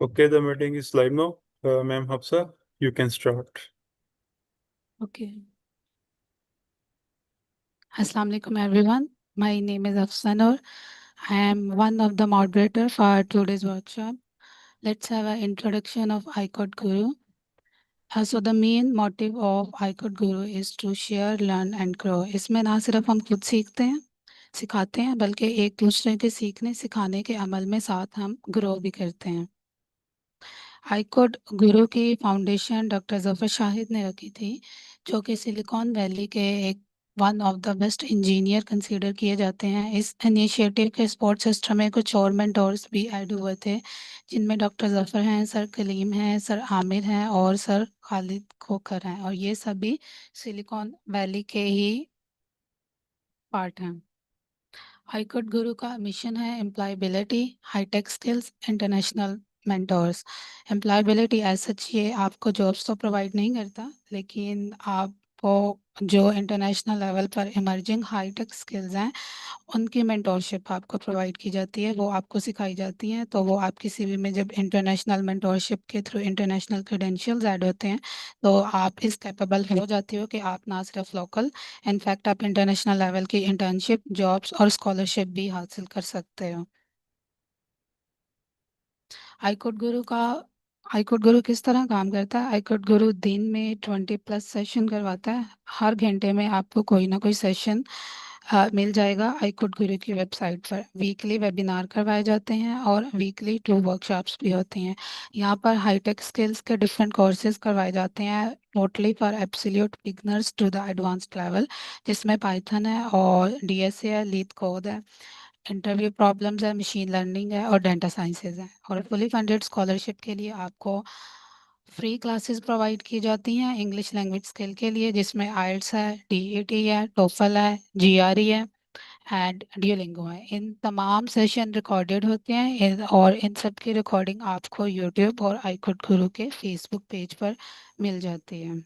Okay, the meeting is live now. Ma'am Hafsa, you can start. Okay. Assalamu alaikum everyone. My name is Afsanur. I am one of the moderator for today's workshop. Let's have an introduction of iCode Guru. So the main motive of iCode Guru is to share, learn and grow. इसमें ना सिर्फ हम खुद सीखते हैं, सिखाते हैं, बल्कि एक दूसरे के सीखने सिखाने के अमल में साथ हम ग्रो भी करते हैं। हाईकोर्ट गुरु की फाउंडेशन डॉक्टर ज़फ़र शाहिद ने रखी थी, जो कि सिलिकॉन वैली के एक one of the best engineer consider किए जाते हैं। इस इनिशिएटिव के सपोर्ट सिस्टम में कुछ और मेंटोर्स भी ऐड हुए थे, जिनमें डॉक्टर ज़फ़र हैं, सर कलीम हैं, सर आमिर हैं और सर खालिद खोखर हैं, और ये सभी सिलिकॉन वैली के ही पार्ट हैं। हाईकोर्ट गुरु का मिशन है employability, high tech skills, international mentors. Employability as such ये आपको जॉब्स तो प्रोवाइड नहीं करता, लेकिन आपको जो इंटरनेशनल लेवल पर इमर्जिंग हाईटेक स्किल्स हैं, उनकी मेंटोरशिप आपको प्रोवाइड की जाती है, वो आपको सिखाई जाती हैं। तो वो आपकी सीवी में जब इंटरनेशनल मेंटोरशिप के थ्रू इंटरनेशनल क्रेडेंशियल्स ऐड होते हैं, तो आप इस कैपेबल हो जाती हो कि आप ना सिर्फ लोकल, इनफैक्ट आप इंटरनेशनल लेवल की इंटर्नशिप, जॉब्स और स्कॉलरशिप भी हासिल कर सकते हो। हाईकोर्ट गुरु का हाईकोर्ट गुरु किस तरह काम करता है? हाईकोर्ट गुरु दिन में 20+ सेशन करवाता है। हर घंटे में आपको कोई ना कोई सेशन मिल जाएगा हाईकोर्ट गुरु की वेबसाइट पर। वीकली वेबिनार करवाए जाते हैं और वीकली 2 वर्कशॉप्स भी होती हैं। यहाँ पर हाईटेक स्किल्स के डिफरेंट कोर्सेज करवाए जाते हैं, totally for absolute beginners to the advanced level, जिसमें पाइथन है और डीएसए है, लीड कोड है, इंटरव्यू प्रॉब्लम्स है, मशीन लर्निंग है और डेटा साइंसेज है। और फुली फंडेड स्कॉलरशिप के लिए आपको फ्री क्लासेस प्रोवाइड की जाती हैं इंग्लिश लैंग्वेज स्किल के लिए, जिसमें आइल्स है, डीईटी है, टोफल है, जीआरई है एंड ड्यूलिंगो है। इन तमाम सेशन रिकॉर्डेड होते हैं, और इन सब की रिकॉर्डिंग आपको यूट्यूब और आईकुड गुरु के फेसबुक पेज पर मिल जाती है।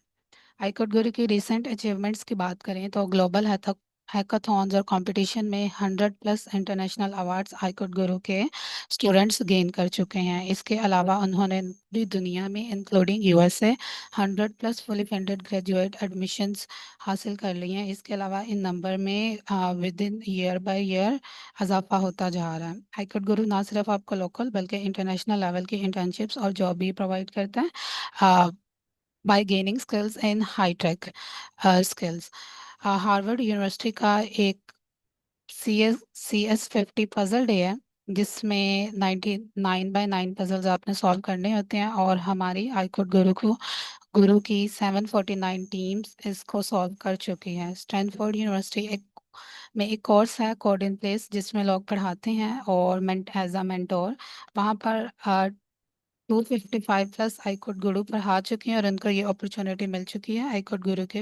आईकुड गुरु की रिसेंट अचीवमेंट्स की बात करें तो ग्लोबल हैकाथॉन्स और कंपटीशन में 100+ इंटरनेशनल अवार्ड्स आईकुड गुरु के स्टूडेंट्स गेन कर चुके हैं। इसके अलावा उन्होंने पूरी दुनिया में including USA 100+ fully funded graduate admissions हासिल कर लिए हैं। इसके अलावा इन नंबर में with in year by year इजाफा होता जा रहा है। आईकुड गुरु ना सिर्फ आपको लोकल बल्कि इंटरनेशनल लेवल की इंटर्नशिप्स और जॉब भी प्रोवाइड करता है by gaining skills in high tech skills। Harvard university का एक CS50 पजल डे है, जिसमें 99/9 पजल्स आपने सॉल्व करने होते हैं, और हमारी आईकोड गुरु की 749 टीम्स इसको सॉल्व कर चुकी हैं। स्टैनफोर्ड यूनिवर्सिटी में एक कोर्स है कोड इन प्लेस, जिसमें लोग पढ़ाते हैं और एज अ मेंटोर। वहाँ पर 255+ हाईकोर्ट गुरु पढ़ा चुके हैं और उनको ये अपॉर्चुनिटी मिल चुकी है हाईकोर्ट गुरु के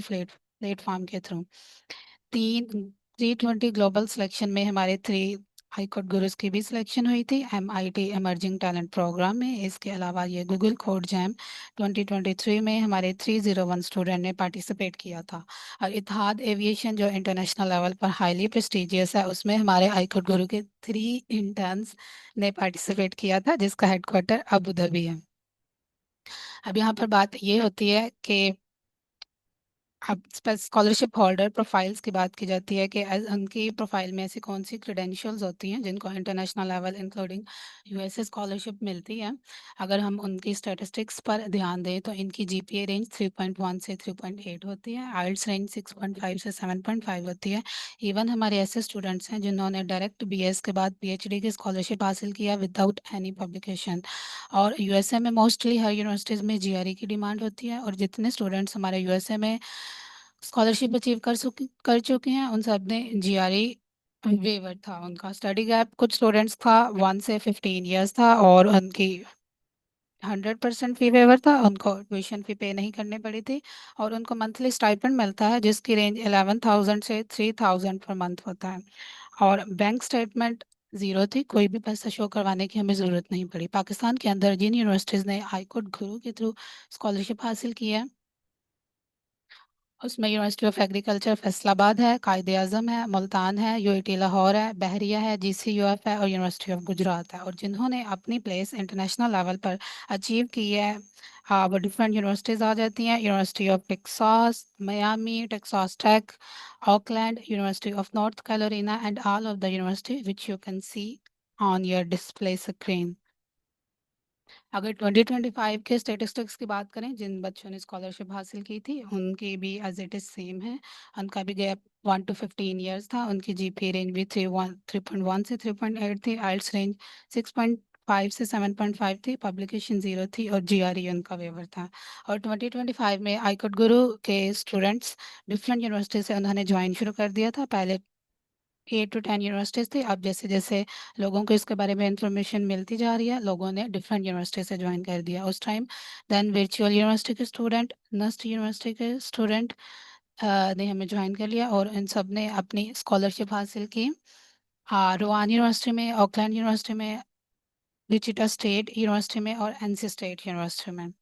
प्लेटफॉर्म के थ्रू। 320 ग्लोबल सिलेक्शन में हमारे 3 हाईकोर्ट गुरुज की भी सिलेक्शन हुई थी MIT इमर्जिंग टैलेंट प्रोग्राम में। इसके अलावा ये गूगल कोड जैम 2023 में हमारे 301 स्टूडेंट ने पार्टिसिपेट किया था। और इतिहाद एविएशन जो इंटरनेशनल लेवल पर हाईली प्रेस्टिजियस है, उसमें हमारे हाईकोर्ट गुरु के 3 इंटर्न्स ने पार्टिसिपेट किया था, जिसका हेडक्वार्टर अबू धाबी है। अब यहाँ पर बात ये होती है कि अब स्कॉलरशिप होल्डर प्रोफाइल्स की बात की जाती है कि उनकी प्रोफाइल में ऐसी कौन सी क्रेडेंशियल्स होती हैं जिनको international level including USA scholarship मिलती है। अगर हम उनकी स्टैटिस्टिक्स पर ध्यान दें तो इनकी जीपीए रेंज 3.1 से 3.8 होती है, आइल्स रेंज 6.5 से 7.5 होती है। इवन हमारे ऐसे स्टूडेंट्स हैं जिन्होंने डायरेक्ट बीएस के बाद पीएचडी की स्कॉलरशिप हासिल किया विदाउट एनी पब्लिकेशन। और यूएसए में मोस्टली हर यूनिवर्सिटीज़ में जीआरई की डिमांड होती है, और जितने स्टूडेंट्स हमारे यूएसए में स्कॉलरशिप अचीव कर चुके हैं, उन सब ने जीआरई वेवर था। उनका स्टडी गैप कुछ स्टूडेंट्स का 1 से 15 ईयर्स था, और उनकी 100% फी वेवर था, उनको ट्यूशन फी पे नहीं करनी पड़ी थी, और उनको मंथली स्टाइपेंड मिलता है जिसकी रेंज 11,000 से 3,000 पर मंथ होता है। और बैंक स्टेटमेंट ज़ीरो थी, कोई भी पैसा शो करवाने की हमें ज़रूरत नहीं पड़ी। पाकिस्तान के अंदर जिन यूनिवर्सिटीज़ ने हाईकोर्ट गुरु के थ्रू स्कॉलरशिप हासिल की है, उसमें यूनिवर्सिटी ऑफ एग्रीकल्चर फैसलाबाद है, कायदे आजम है, मुल्तान है, यूआईटी लाहौर है, बहरिया है, जीसीयूएफ है और यूनिवर्सिटी ऑफ गुजरात है। और जिन्होंने अपनी प्लेस इंटरनेशनल लेवल पर अचीव की है, हाँ, वो डिफरेंट यूनिवर्सिटीज़ आ जाती हैं। University of Texas Miami, Texas Tech, Auckland, university of North Carolina and all of the university which you can see on your display screen. अगर 2025 के स्टेटिस्टिक्स की बात करें, जिन बच्चों ने स्कॉलरशिप हासिल की थी उनकी भी एज इट इज़ सेम है। उनका भी गैप 1 to 15 ईयर्स था। उनकी जीपी रेंज भी 3.1 से 3.8 थी। आइल्स रेंज 6.5 से 7.5 थी। पब्लिकेशन 0 थी और जीआरई उनका वेवर था। और 2025 में आईकोट गुरु के स्टूडेंट्स डिफरेंट यूनिवर्सिटी से उन्होंने ज्वाइन शुरू कर दिया था। पहले 8 to 10 यूनिवर्सिटीज़ थी। अब जैसे जैसे लोगों को इसके बारे में इंफॉर्मेशन मिलती जा रही है, लोगों ने डिफरेंट यूनिवर्सिटी से ज्वाइन कर दिया उस टाइम। देन वर्चुअल यूनिवर्सिटी के स्टूडेंट, नस्ट यूनिवर्सिटी के स्टूडेंट ने हमें ज्वाइन कर लिया और इन सब ने अपनी स्कॉलरशिप हासिल की। हाँ, रोवान यूनिवर्सिटी में, ऑकलैंड यूनिवर्सिटी में, विचिटा स्टेट यूनिवर्सिटी में और एनसी स्टेट यूनिवर्सिटी में।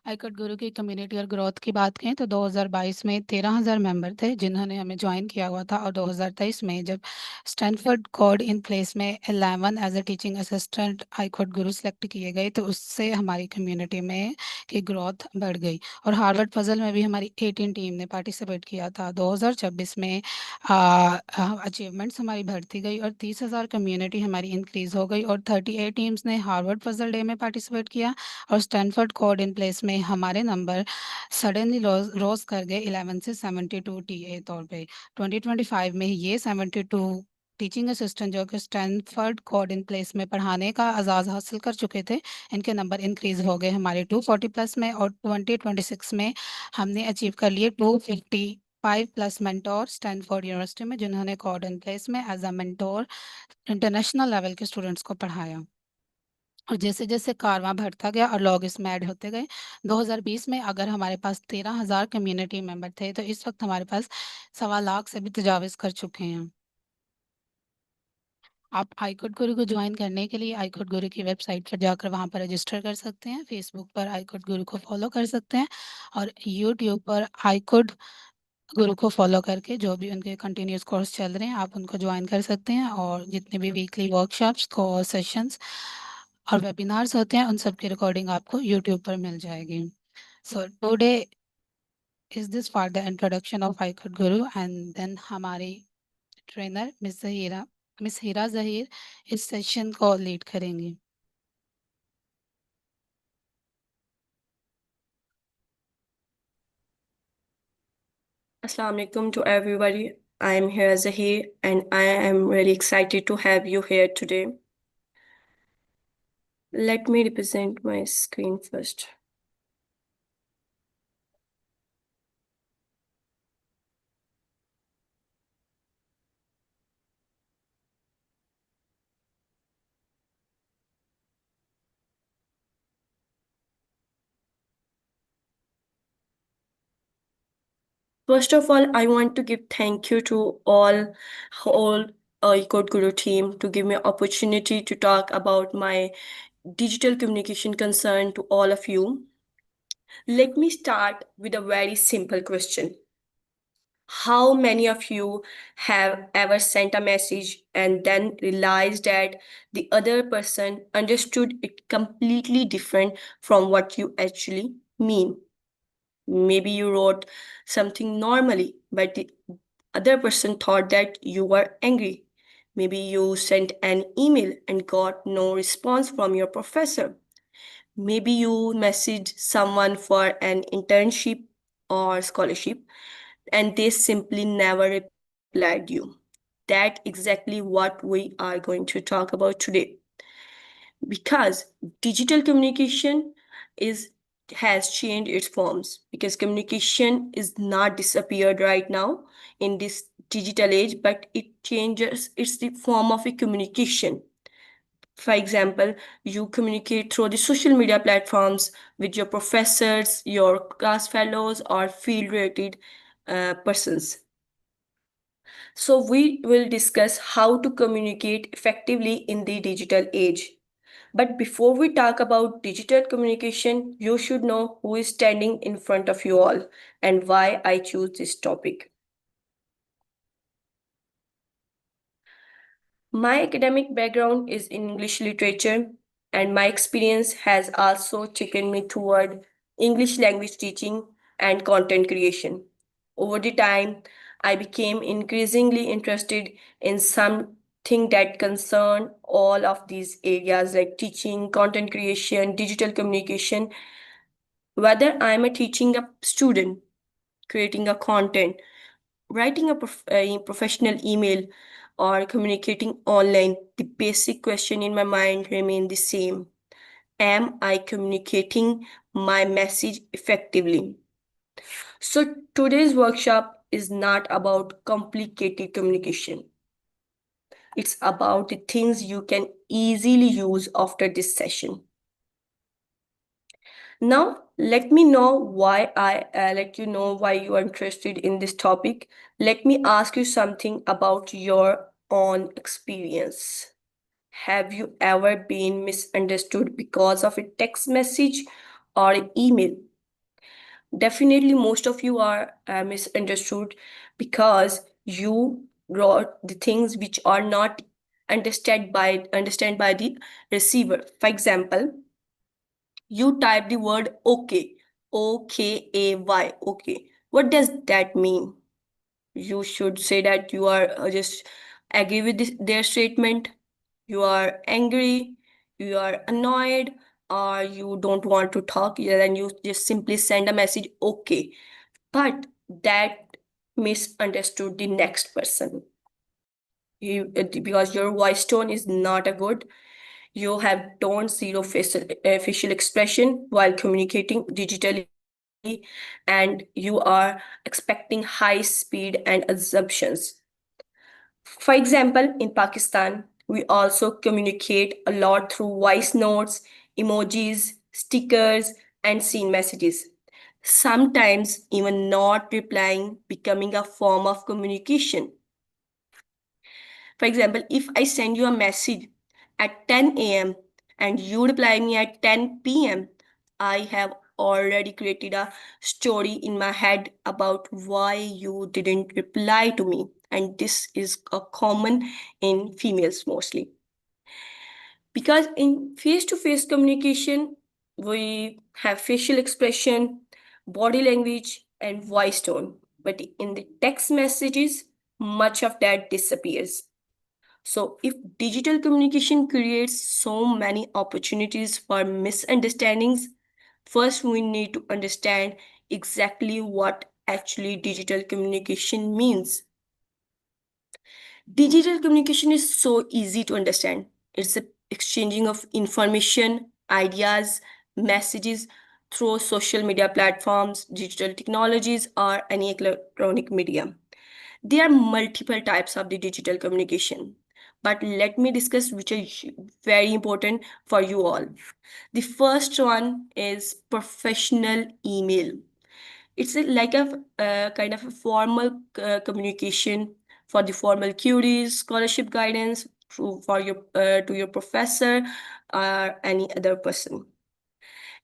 आईकट गुरु की कम्युनिटी और ग्रोथ की बात करें तो 2022 में 13,000 मेंबर थे जिन्होंने हमें ज्वाइन किया हुआ था। और 2023 में जब स्टैनफोर्ड कोड इन प्लेस में 11 as a teaching assistant आईकट Guru select किए गए तो उससे हमारी कम्युनिटी में की ग्रोथ बढ़ गई। और हार्वर्ड पजल में भी हमारी 18 टीम ने पार्टिसिपेट किया था। 2026 में अचीवमेंट्स हमारी बढ़ती गई और 30,000 कम्युनिटी हमारी इंक्रीज हो गई और 38 टीम्स ने हार्वर्ड पजल डे में पार्टिसिपेट किया। और स्टैनफोर्ड कोड इन प्लेस में हमारे नंबर सडनली रोज कर गए 11 से 72 टीए तौर पे। 2025 में ये 72 टीचिंग असिस्टेंट जो कि स्टैनफोर्ड कोड इन प्लेस में पढ़ाने का आज़ाद हासिल कर चुके थे, इनके नंबर इंक्रीज हो गए हमारे 240 प्लस में। और 2026 में हमने अचीव कर लिए 255 प्लस मेंटोर स्टैनफोर्ड यूनिवर्सिटी में, जिन्होंने कोड इन प्लेस में as a mentor international level के स्टूडेंट्स को पढ़ाया। और जैसे जैसे कारवां बढ़ता गया और लोग इसमें ऐड होते गए, 2020 में अगर हमारे पास 13,000 कम्युनिटी मेंबर थे तो इस वक्त हमारे पास 1.25 लाख से भी तजाविज़ कर चुके हैं। आप आईकोट गुरु को ज्वाइन करने के लिए आईकोट गुरु की वेबसाइट पर जाकर वहाँ पर रजिस्टर कर सकते हैं। फेसबुक पर आईकोट गुरु को फॉलो कर सकते हैं और यूट्यूब पर आईकोट गुरु को फॉलो करके जो भी उनके कंटिन्यूस कोर्स चल रहे हैं आप उनको ज्वाइन कर सकते हैं। और जितने भी वीकली वर्कशॉप्स को सेशंस और वेबिनार्स होते हैं उन सब की रिकॉर्डिंग आपको यूट्यूब पर मिल जाएगी। So today is this for the introduction of आईकोट गुरु एंड देन हमारी ट्रेनर मिस हीरा जहीर इस सेशन को लीड करेंगी। Assalamu alaikum to everybody. I am Hira Zaheer and I am really excited to have you here today. Let me represent my screen first. First of all, I want to give thank you to whole Ecode Guru team to give me opportunity to talk about my digital communication concern to all of you. Let me start with a very simple question. How many of you have ever sent a message and then realized that the other person understood it completely different from what you actually mean? Maybe you wrote something normally, but the other person thought that you were angry. Maybe you sent an email and got no response from your professor. Maybe you messaged someone for an internship or scholarship and they simply never replied you. That exactly what we are going to talk about today. Because digital communication is has changed its forms because communication is not disappeared right now in this digital age, but it changes, it's the form of a communication. For example, you communicate through the social media platforms with your professors, your class fellows, or field related persons. So, we will discuss how to communicate effectively in the digital age. But before we talk about digital communication, you should know who is standing in front of you all and why I choose this topic. My academic background is in English literature, and my experience has also taken me toward English language teaching and content creation. Over the time, I became increasingly interested in something that concerned all of these areas like teaching, content creation, digital communication. Whether I'm a teaching a student, creating a content, writing a professional email, or communicating online, the basic question in my mind remains the same. Am I communicating my message effectively? So today's workshop is not about complicated communication. It's about the things you can easily use after this session. Now, let me know why let you know why you are interested in this topic. Let me ask you something about your own experience. Have you ever been misunderstood because of a text message or an email? Definitely, most of you are misunderstood because you wrote the things which are not understand by the receiver. For example, you type the word okay, OKAY, okay. What does that mean? You should say that you are just agree with their statement, you are angry, you are annoyed, or you don't want to talk, yeah, then you just simply send a message, okay. But that misunderstood the next person. Because your voice tone is not a good, you have tone zero facial expression while communicating digitally, and you are expecting high speed and assumptions. For example, in Pakistan, we also communicate a lot through voice notes, emojis, stickers, and scene messages. Sometimes even not replying becoming a form of communication. For example, if I send you a message at 10 a.m. and you reply me at 10 p.m., I have already created a story in my head about why you didn't reply to me. And this is a common in females mostly. Because in face-to-face communication, we have facial expression, body language, and voice tone. But in the text messages, much of that disappears. So, if digital communication creates so many opportunities for misunderstandings, first we need to understand exactly what actually digital communication means. Digital communication is so easy to understand. It's the exchanging of information, ideas, messages through social media platforms, digital technologies, or any electronic medium. There are multiple types of the digital communication, but let me discuss which are very important for you all. The first one is professional email. It's like a kind of a formal communication for the formal queries, scholarship guidance for your to your professor or any other person.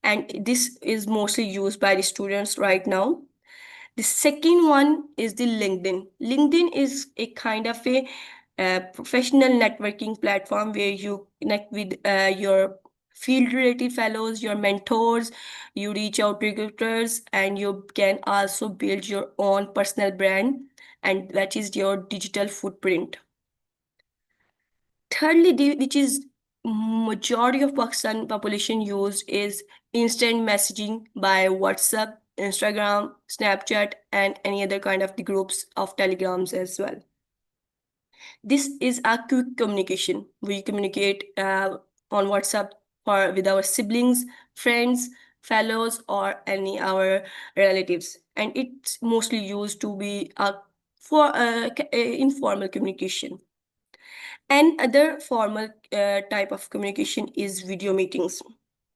And this is mostly used by the students right now. The second one is the LinkedIn. LinkedIn is a kind of a professional networking platform where you connect with your field related fellows, your mentors, you reach out to recruiters, and you can also build your own personal brand, and that is your digital footprint. Thirdly, which is majority of Pakistan population used is instant messaging by WhatsApp, Instagram, Snapchat, and any other kind of the groups of telegrams as well. This is a quick communication. We communicate on WhatsApp or with our siblings, friends, fellows, or any our relatives, and it's mostly used to be for informal communication. Another formal type of communication is video meetings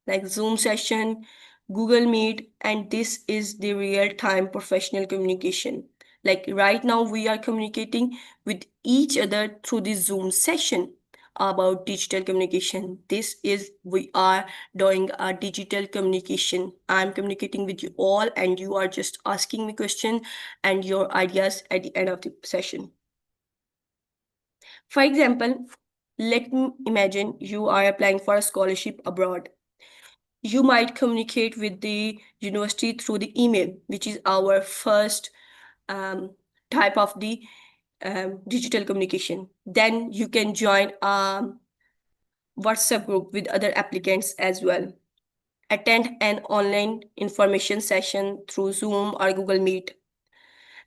like Zoom session, Google Meet, and this is the real-time professional communication. Like right now, we are communicating with each other through the Zoom session. about digital communication. We are doing a digital communication. I'm communicating with you all, and you are just asking me questions and your ideas at the end of the session. For example, let me imagine you are applying for a scholarship abroad. You might communicate with the university through the email, which is our first type of the digital communication. Then you can join a WhatsApp group with other applicants as well. Attend an online information session through Zoom or Google Meet,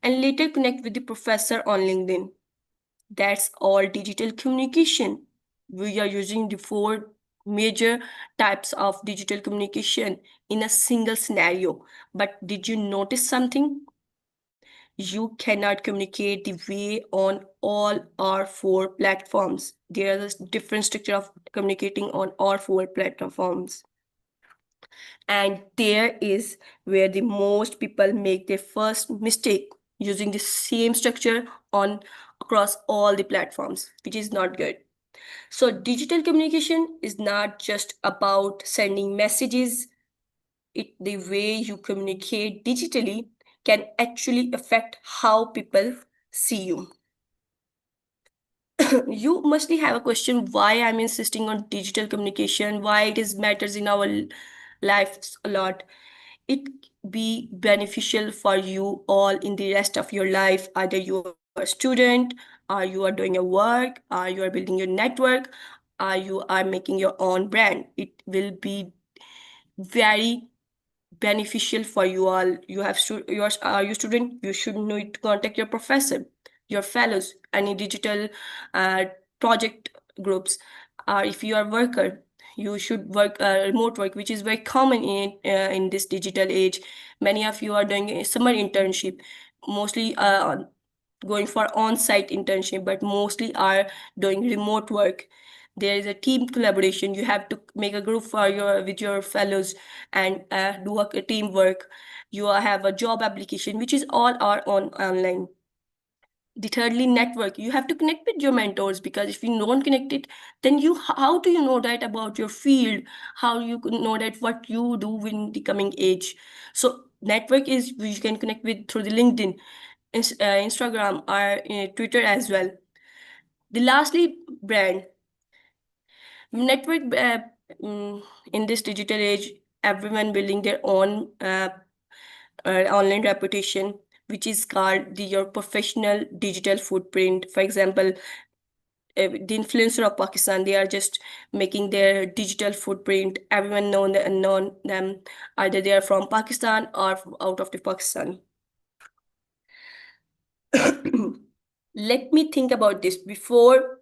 and later connect with the professor on LinkedIn. That's all digital communication. We are using the four major types of digital communication in a single scenario. But did you notice something? You cannot communicate the way on all our four platforms. There is a different structure of communicating on all four platforms. And there is where the most people make their first mistake, using the same structure on across all the platforms, which is not good. So digital communication is not just about sending messages. The way you communicate digitally can actually affect how people see you. You mostly have a question why I'm insisting on digital communication, why it is matters in our lives a lot. It be beneficial for you all in the rest of your life. Either you are a student, or you are doing your work, or you are building your network, or you are making your own brand. It will be very beneficial for you all. You have your student, you should know to contact your professor, your fellows, any digital uh, project groups. Or if you are worker, you should work remote work, which is very common in this digital age. Many of you are doing a summer internship, mostly going for on-site internship, but mostly are doing remote work. There is a team collaboration. You have to make a group for with your fellows and do a teamwork. You have a job application, which is all are on online. The thirdly, network. You have to connect with your mentors, because if you don't connect it, then how do you know that about your field? How you know that what you do in the coming age? So network is you can connect with through the LinkedIn, Instagram, or Twitter as well. The lastly, brand. Network in this digital age, everyone building their own online reputation, which is called your professional digital footprint. For example, the influencer of Pakistan, they are just making their digital footprint. Everyone known them, either they are from Pakistan or out of the Pakistan. Let me think about this. Before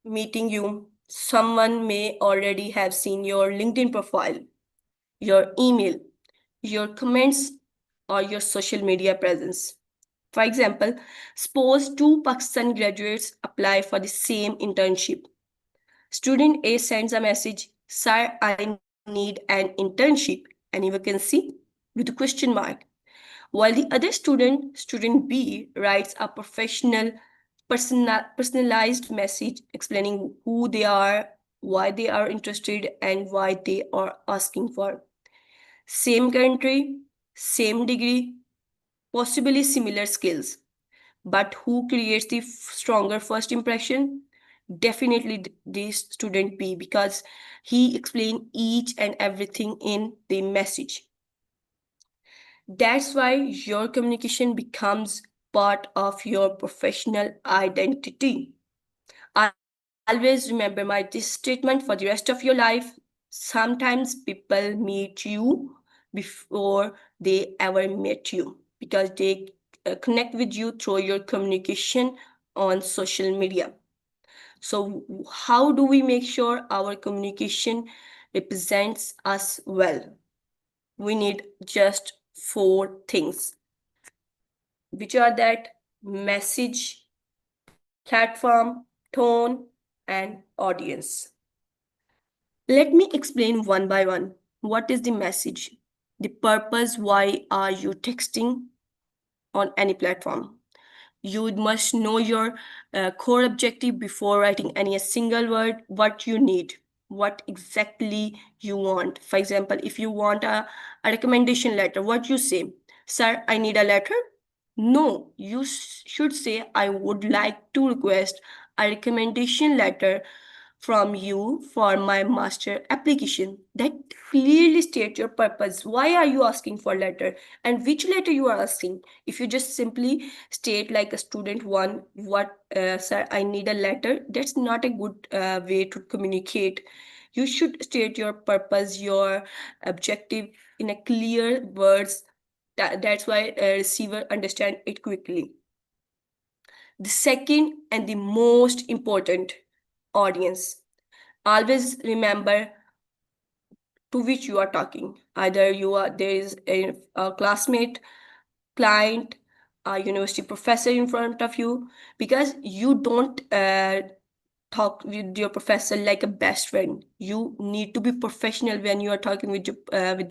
meeting you, someone may already have seen your LinkedIn profile, your email, your comments, or your social media presence. For example, suppose two Pakistan graduates apply for the same internship. Student A sends a message, "Sir, I need an internship. Any vacancy?" with a question mark. While the other student B, writes a personalized message explaining who they are, why they are interested, and why they are asking for. Same country, same degree, possibly similar skills. But who creates the stronger first impression? Definitely the student B, because he explained each and everything in the message. That's why your communication becomes part of your professional identity. Always remember this statement for the rest of your life. Sometimes people meet you before they ever met you, because they connect with you through your communication on social media. So, how do we make sure our communication represents us well? We need just four things, which are that: message, platform, tone, and audience. Let me explain one by one. What is the message? The purpose, why are you texting on any platform? You must know your core objective before writing any a single word, what you need, what exactly you want. For example, if you want a recommendation letter, what you say? Sir, I need a letter? No, you should say, I would like to request a recommendation letter from you for my master application. That clearly states your purpose. Why are you asking for letter and which letter you are asking? If you just simply state like a student one, what, sir, I need a letter, that's not a good way to communicate. You should state your purpose, your objective in a clear words. That's why a receiver understand it quickly. The second and the most important, audience. Always remember to which you are talking. Either you are there is a classmate, client, a university professor in front of you, because you don't talk with your professor like a best friend. You need to be professional when you are talking with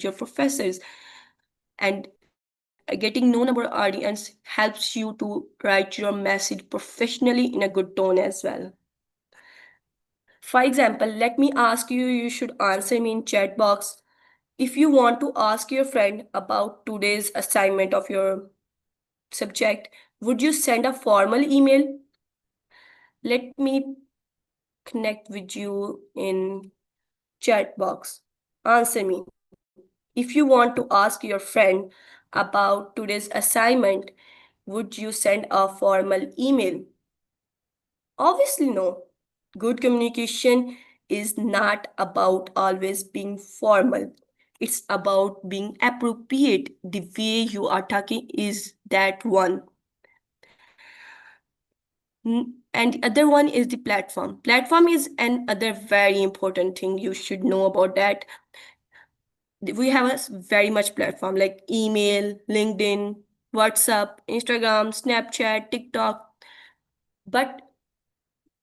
your professors, and getting known about audience helps you to write your message professionally in a good tone as well. For example, let me ask you, you should answer me in chat box. If you want to ask your friend about today's assignment of your subject, would you send a formal email? Let me connect with you in chat box. Answer me. If you want to ask your friend about today's assignment, would you send a formal email? Obviously, no. Good communication is not about always being formal. It's about being appropriate. The way you are talking is that one. And the other one is the platform. Platform is another very important thing you should know about that. We have a very much platform like email, LinkedIn, WhatsApp, Instagram, Snapchat, TikTok. But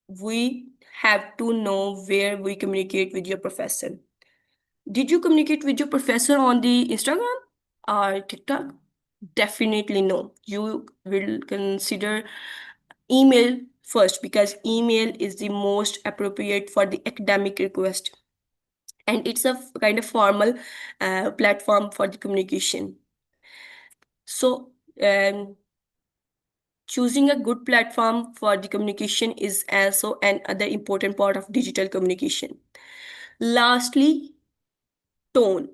we have to know where we communicate with your professor. Did you communicate with your professor on the Instagram or TikTok? Definitely no. You will consider email first, because email is the most appropriate for the academic request, and it's a kind of formal platform for the communication. So choosing a good platform for the communication is also another important part of digital communication. Lastly, tone.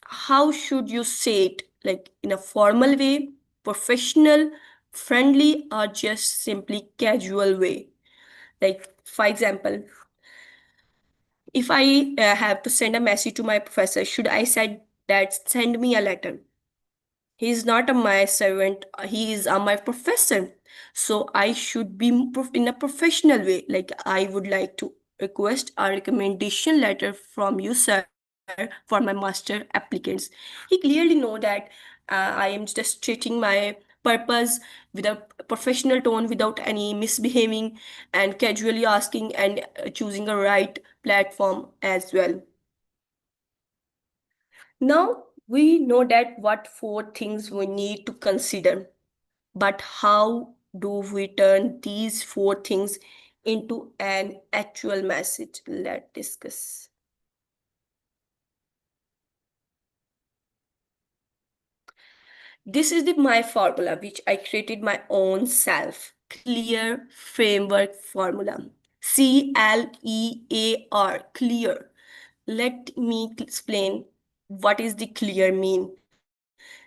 How should you say it? Like in a formal way, professional, friendly, or just simply casual way? Like, for example, if I have to send a message to my professor, should I say that send me a letter? He is not a my servant, he is a my professor. So I should be in a professional way. Like, I would like to request a recommendation letter from you, sir, for my master applicants. He clearly know that I am just stating my purpose with a professional tone without any misbehaving, and casually asking and choosing a right platform as well. Now we know that what four things we need to consider, but how do we turn these four things into an actual message? Let's discuss. This is my formula, which I created my own self. Clear framework formula. CLEAR, clear. Let me explain what is the clear mean.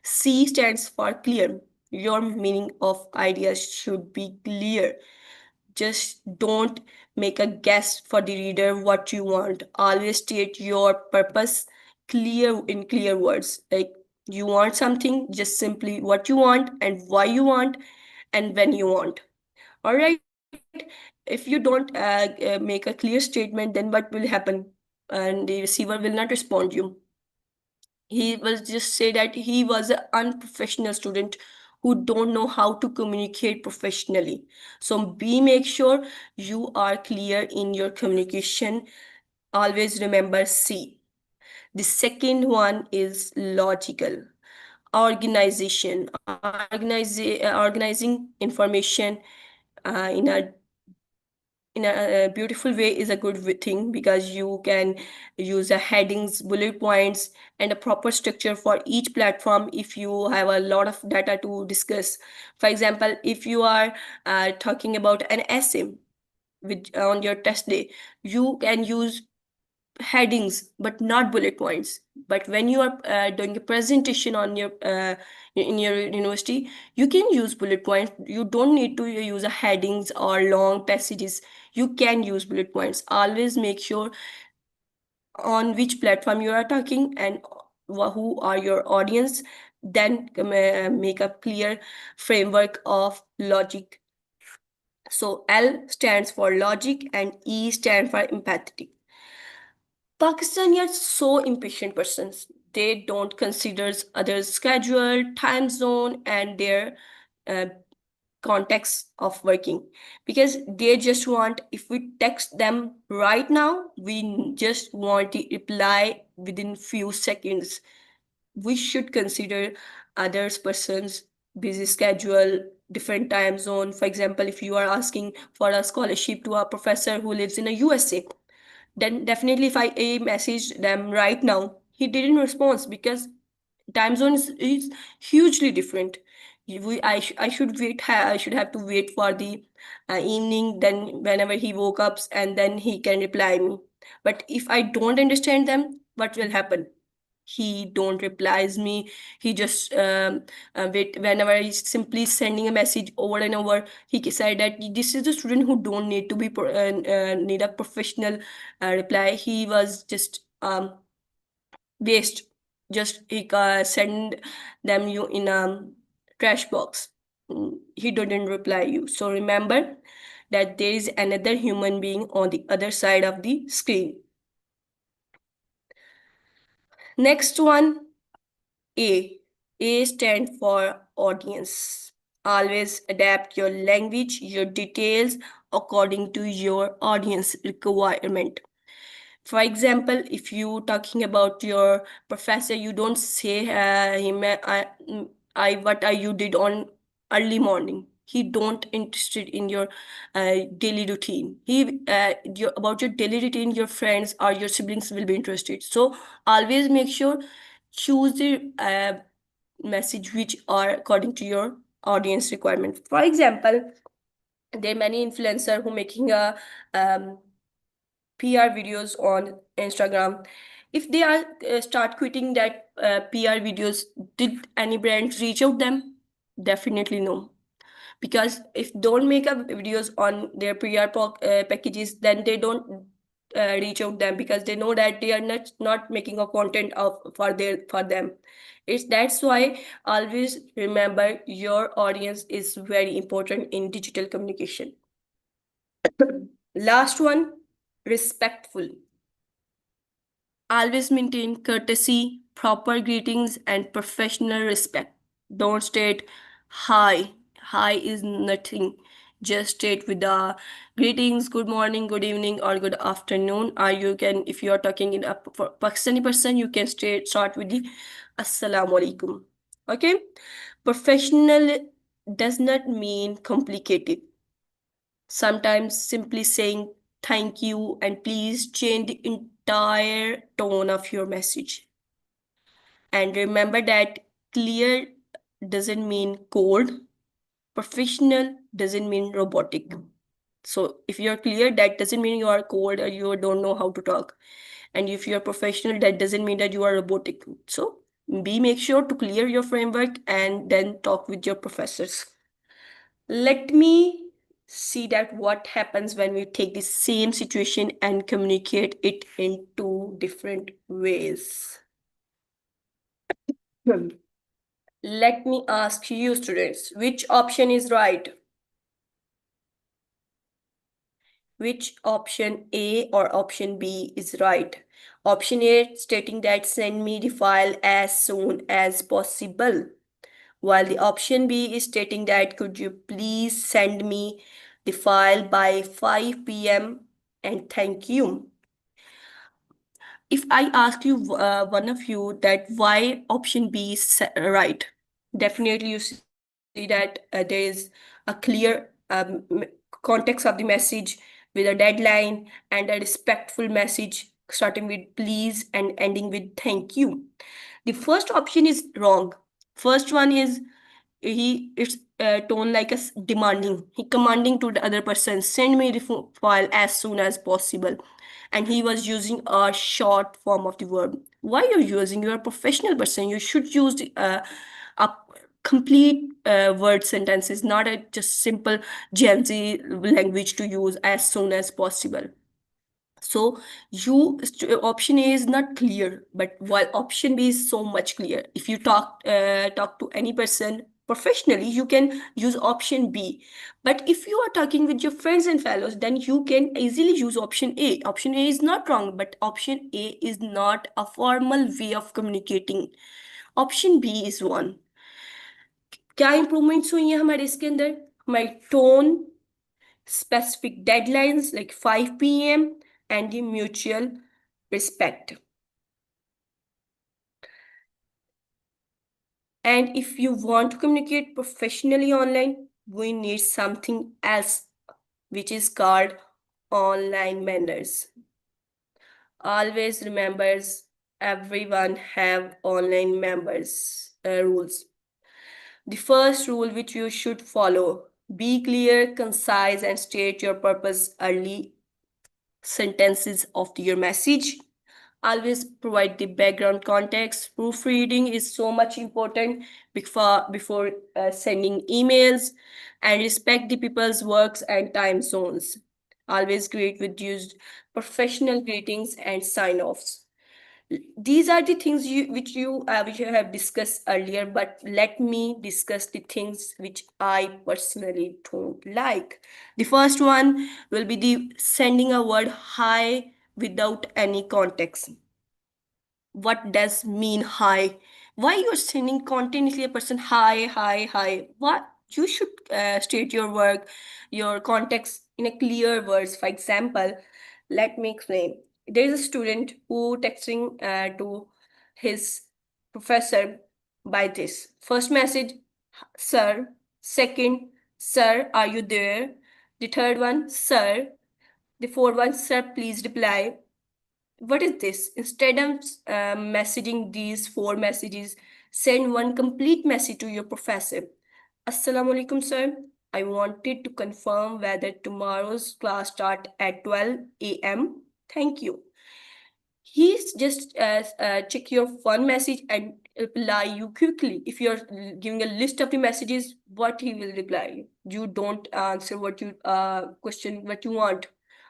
C stands for clear. Your meaning of ideas should be clear. Just don't make a guess for the reader what you want. Always state your purpose clear in clear words. Like, you want something, just simply what you want and why you want and when you want. All right. If you don't make a clear statement, then what will happen? And the receiver will not respond you. He will just say that he was an unprofessional student who don't know how to communicate professionally. So be make sure you are clear in your communication. Always remember C. The second one is logical. organizing information in a beautiful way is a good thing, because you can use a headings, bullet points, and a proper structure for each platform if you have a lot of data to discuss. For example, if you are talking about an essay on your test day, you can use headings but not bullet points. But when you are doing a presentation on your in your university, you can use bullet points. You don't need to use a headings or long passages. You can use bullet points. Always make sure on which platform you are talking and who are your audience. Then make a clear framework of logic. So L stands for logic and E stands for empathetic. Pakistani are so impatient persons. They don't consider others' schedule, time zone, and their uh, context of working, because they just want, if we text them right now, we just want the reply within few seconds. We should consider others persons busy schedule, different time zone. For example, if you are asking for a scholarship to a professor who lives in a USA, then definitely if I message them right now, he didn't respond because time zone is hugely different. I should wait. I should have to wait for the evening. Then whenever he woke up, and then he can reply me. But if I don't understand them, what will happen? He don't replies me. He just wait. Whenever he's simply sending a message over and over, he said that this is a student who don't need to be need a professional reply. He was just waste. Just he send them you in a trash box. He didn't reply you. So remember that there is another human being on the other side of the screen. Next one, A. A stand for audience. Always adapt your language, your details according to your audience requirement. For example, if you talking about your professor, you don't say him, what you did on early morning. He don't interested in your daily routine. About your daily routine, your friends or your siblings will be interested. So always make sure choose the message which are according to your audience requirement. For example, there are many influencer who making a PR videos on Instagram. If they are start quitting that PR videos, did any brands reach out them? Definitely no. Because if don't make up videos on their PR packages, then they don't reach out them, because they know that they are not making a content of for them. That's why always remember your audience is very important in digital communication. Last one, respectful. Always maintain courtesy, proper greetings, and professional respect. Don't state hi. Hi is nothing. Just state with the greetings, good morning, good evening, or good afternoon. Or you can, if you are talking in a Pakistani person, you can start with the Assalamu alaikum. Okay? Professional does not mean complicated. Sometimes simply saying thank you and please change the entire tone of your message. And remember that clear doesn't mean cold, professional doesn't mean robotic. So if you're clear, that doesn't mean you are cold or you don't know how to talk. And if you're professional, that doesn't mean that you are robotic. So make sure to clear your framework and then talk with your professors. Let me see that what happens when we take the same situation and communicate it in two different ways. Let me ask you students, which option is right? Which option A or option B is right? Option A stating that send me the file as soon as possible, while the option B is stating that could you please send me the file by 5 p.m. and thank you. if I ask you, one of you, that why option B is right, definitely you see that there is a clear context of the message with a deadline and a respectful message starting with please and ending with thank you. The first option is wrong. First one is it's tone like a demanding. He commanding to the other person, send me the file as soon as possible. And he was using a short form of the verb. Why you're using? You're a professional person. You should use a complete word sentences, not a just simple Gen Z language to use as soon as possible. So option A is not clear, but while option B is so much clear. If you talk to any person professionally, you can use option B. But if you are talking with your friends and fellows, then you can easily use option A. Option A is not wrong, but option A is not a formal way of communicating. Option B is one. क्या improvements हुई हैं हमारे इसके अंदर? हमारी tone, specific deadlines like 5 p.m. and the mutual respect. And if you want to communicate professionally online, we need something else, which is called online manners. Always remembers everyone have online members rules. The first rule which you should follow: be clear, concise, and state your purpose early sentences of your message. Always provide the background context. Proofreading is so much important before sending emails, and respect the people's works and time zones. Always greet with used professional greetings and sign-offs. These are the things which you have discussed earlier, but let me discuss the things which I personally don't like. The first one will be the sending a word hi without any context. What does mean hi? Why you're sending continuously a person hi, hi, hi? What? You should state your work, your context in a clear words. For example, let me explain. There is a student who texting to his professor by this. First message, sir. Second, sir, are you there? The third one, sir. The fourth one, sir, please reply. What is this? Instead of messaging these four messages, send one complete message to your professor. Assalamu alaikum, sir. I wanted to confirm whether tomorrow's class start at 12 a.m. Thank you. He's just check your one message and reply you quickly. If you're giving a list of the messages, what he will reply? You don't answer what you question what you want.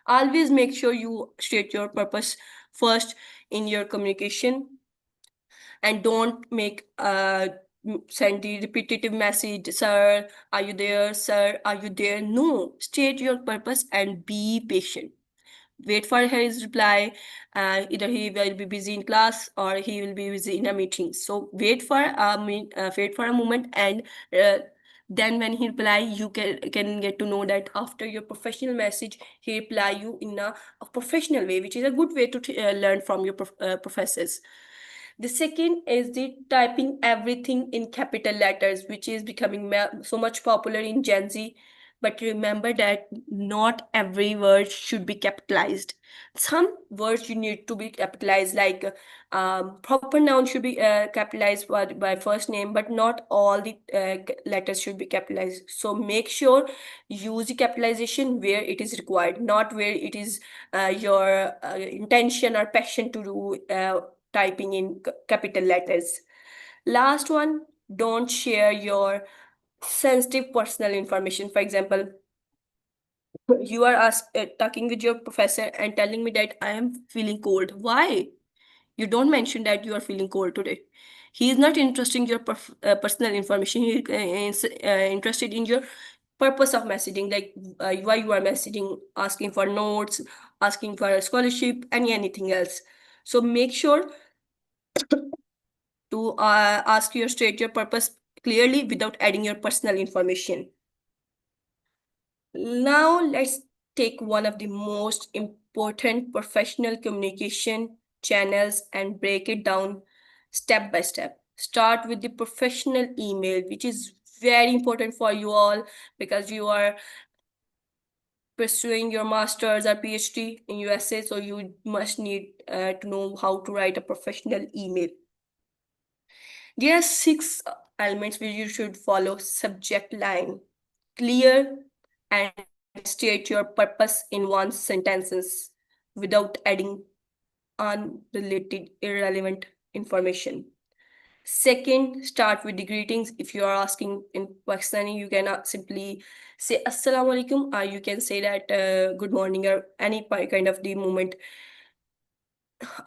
Always make sure you state your purpose first in your communication, and don't make send the repetitive message, sir, are you there? Sir, are you there? No, state your purpose and be patient. Wait for his reply. Either he will be busy in class or he will be busy in a meeting. So wait for a moment, and then when he reply, you can get to know that after your professional message, he reply you in a professional way, which is a good way to learn from your professors. The second is the typing everything in capital letters, which is becoming so much popular in Gen Z. But remember that not every word should be capitalized. Some words you need to be capitalized, like proper noun should be capitalized by first name, but not all the letters should be capitalized. So make sure use the capitalization where it is required, not where it is your intention or passion to do typing in capital letters. Last one, don't share your sensitive personal information. For example, you are talking with your professor and telling me that I am feeling cold. Why? You don't mention that you are feeling cold today. He is not interested in your personal information. He is interested in your purpose of messaging, like why you are messaging, asking for notes, asking for a scholarship, anything else. So make sure to ask your state your purpose clearly without adding your personal information. Now let's take one of the most important professional communication channels, and break it down step by step. Start with the professional email, which is very important for you all because you are pursuing your master's or PhD in USA, so you must need to know how to write a professional email. There are 6 elements which you should follow. Subject line, clear and state your purpose in one sentences without adding unrelated, irrelevant information. Second, start with the greetings. If you are asking in Pakistani, you cannot simply say Assalamu alaikum, or you can say that good morning or any kind of the moment.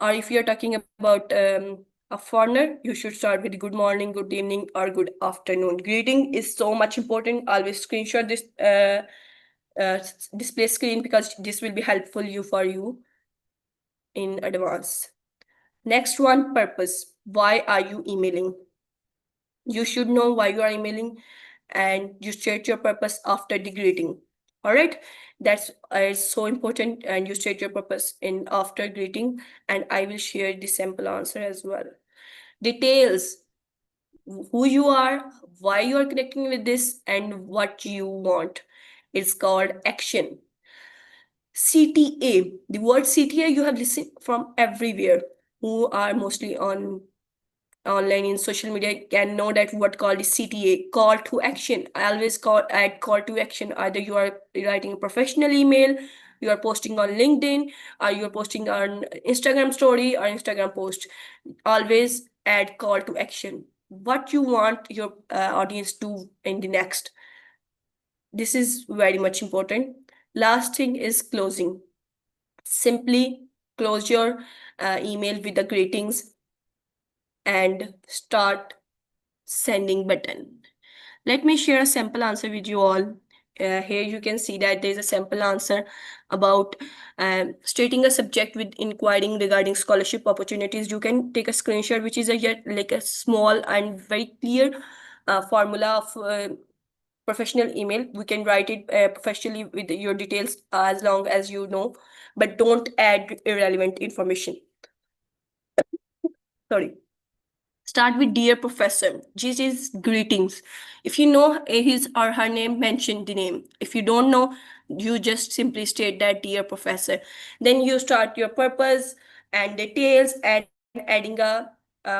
Or if you're talking about a foreigner, you should start with good morning, good evening, or good afternoon. Greeting is so much important. Always screenshot this display screen because this will be helpful for you in advance. Next one, purpose. Why are you emailing? You should know why you are emailing and you state your purpose after the greeting. All right, that's so important, and you state your purpose in after greeting, and I will share the sample answer as well. Details: who you are, why you are connecting with this, and what you want. It's called action. CTA, the word CTA you have listened from everywhere, who are mostly on online in social media can know that what called is CTA, call to action. I always add call to action. Either you are writing a professional email, you are posting on LinkedIn, or you are posting on Instagram story or Instagram post. Always add call to action. What you want your audience to in the next. This is very much important. Last thing is closing. Simply close your email with the greetings and start sending button. Let me share a sample answer with you all. Here you can see that there is a sample answer about stating a subject with inquiring regarding scholarship opportunities. You can take a screenshot, which is like a small and very clear formula of professional email. We can write it professionally with your details as long as you know, but don't add irrelevant information. Sorry. Start with dear professor. This is greetings. If you know his or her name, mention the name. If you don't know, you just simply state that dear professor. Then you start your purpose and details and adding a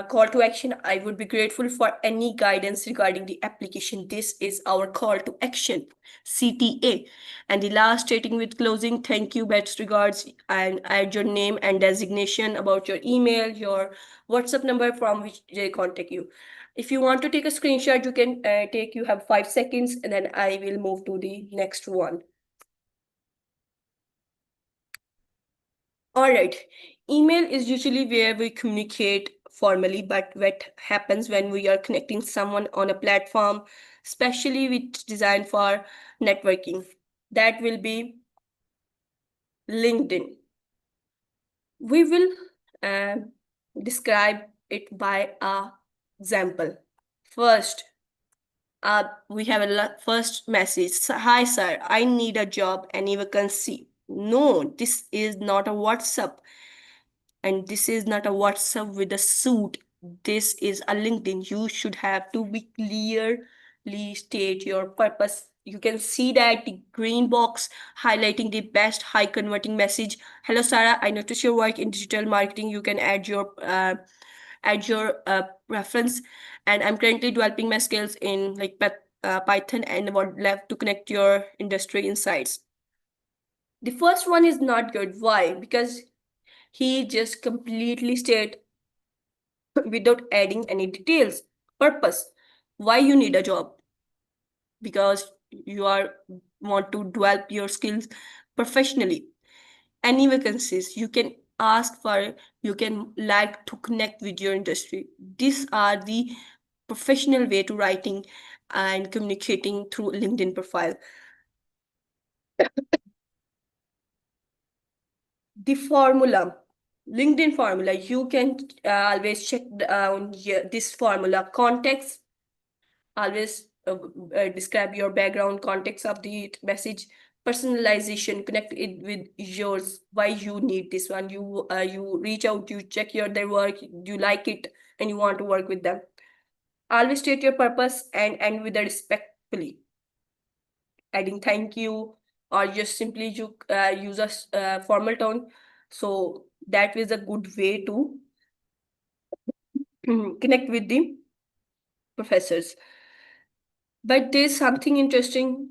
call to action. I would be grateful for any guidance regarding the application. This is our call to action, CTA. And the last stating with closing, thank you, best regards, and add your name and designation about your email, your WhatsApp number from which they contact you. If you want to take a screenshot, you can you have 5 seconds, and then I will move to the next one. All right, email is usually where we communicate formally, but what happens when we are connecting someone on a platform, especially with designed for networking? That will be LinkedIn. We will describe it by a example. First, we have a first message. Hi, sir. I need a job. Any vacancy? No, this is not a WhatsApp. And this is not a WhatsApp with a suit. This is a LinkedIn. You should have to be clearly state your purpose. You can see that the green box highlighting the best high converting message. Hello, Sarah. I noticed your work in digital marketing. You can add your reference, and I'm currently developing my skills in like Python and would love to connect your industry insights. The first one is not good. Why? Because he just completely stated without adding any details. Purpose: why you need a job? Because you are want to develop your skills professionally. Any vacancies you can ask for, you can like to connect with your industry. These are the professional way to writing and communicating through LinkedIn profile. The formula, LinkedIn formula, you can always check down this formula. Context, always describe your background context of the message. Personalization, connect it with yours, why you need this one. You reach out, you check their work, you like it, and you want to work with them. Always state your purpose and end with a respectfully, adding thank you, or just simply you use a formal tone. So that is a good way to connect with the professors. But there's something interesting,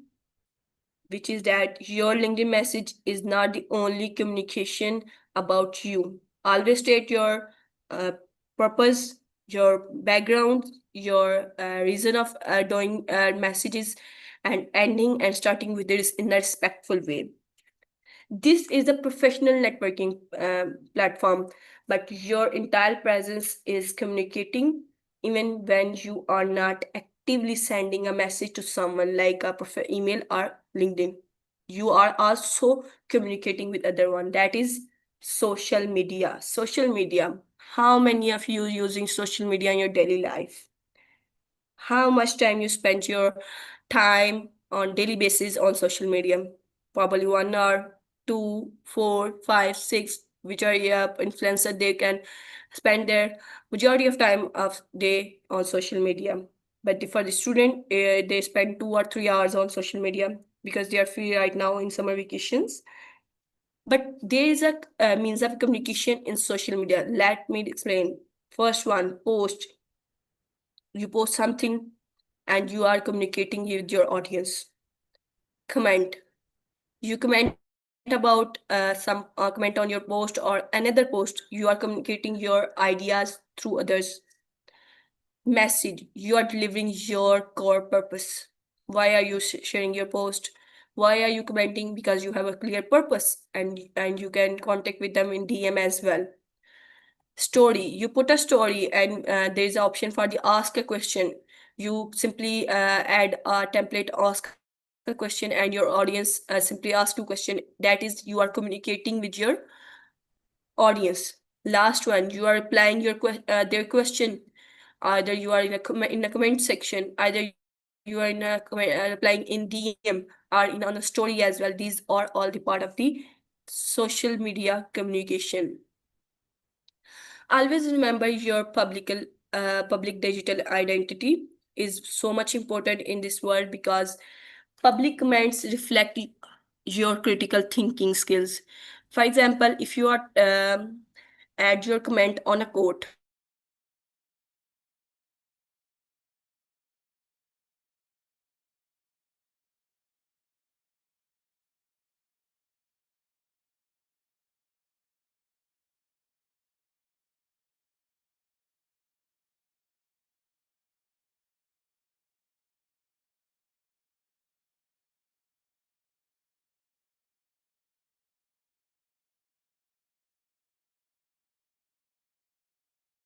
which is that your LinkedIn message is not the only communication about you. Always state your uh, purpose, your background, your reason of doing messages, and ending and starting with this in a respectful way. This is a professional networking platform, but your entire presence is communicating even when you are not actively sending a message to someone like a email or LinkedIn. You are also communicating with other one. That is social media. Social media. How many of you using social media in your daily life? How much time you spend your time on daily basis on social media? Probably 1 hour, 2, 4, 5, 6, which are influencer they can spend their majority of time of day on social media. But for the student, they spend 2 or 3 hours on social media because they are free right now in summer vacations. But there is a means of communication in social media. Let me explain. First one, post. You post something and you are communicating with your audience. Comment. You comment about comment on your post or another post. You are communicating your ideas through others. Message. You are delivering your core purpose. Why are you sharing your post? Why are you commenting? Because you have a clear purpose, and you can contact with them in DM as well. Story. You put a story, and there is an option for the ask a question. You simply add a template, ask a question, and your audience simply ask you question. That is, you are communicating with your audience. Last one, you are replying their question. Either you are in a comment section, either you are in a replying in DM or on a story as well. These are all the part of the social media communication. Always remember your public digital identity is so much important in this world, because public comments reflect your critical thinking skills. For example, if you are add your comment on a quote, you are communicating with your audience. That is, you are communicating with your audience.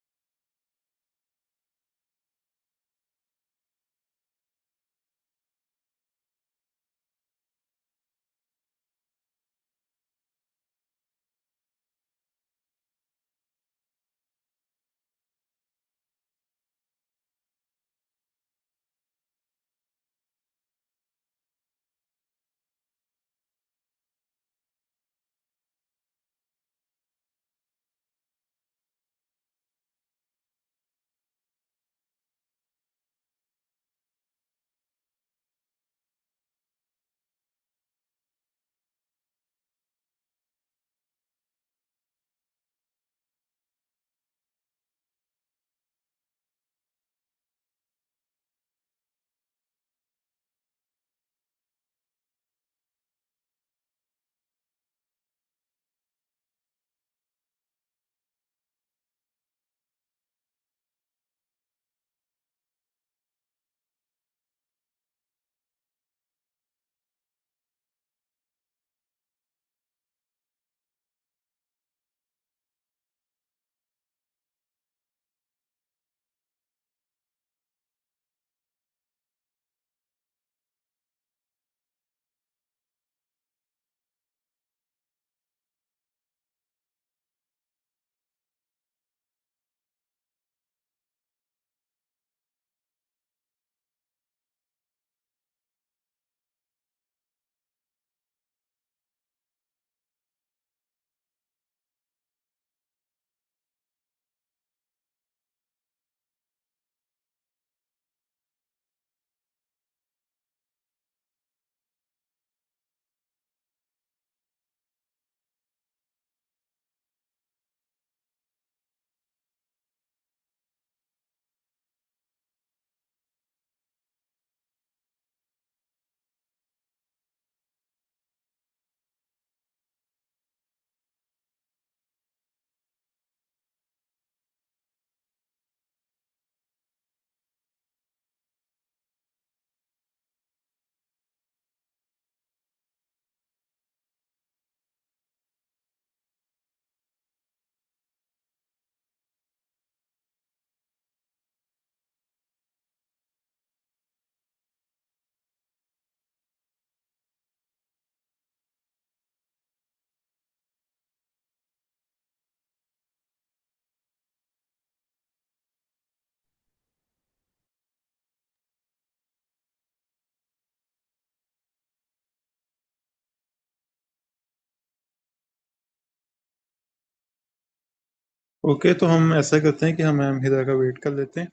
Okay, तो हम ऐसा करते हैं कि हम ma'am हिरा का wait कर लेते हैं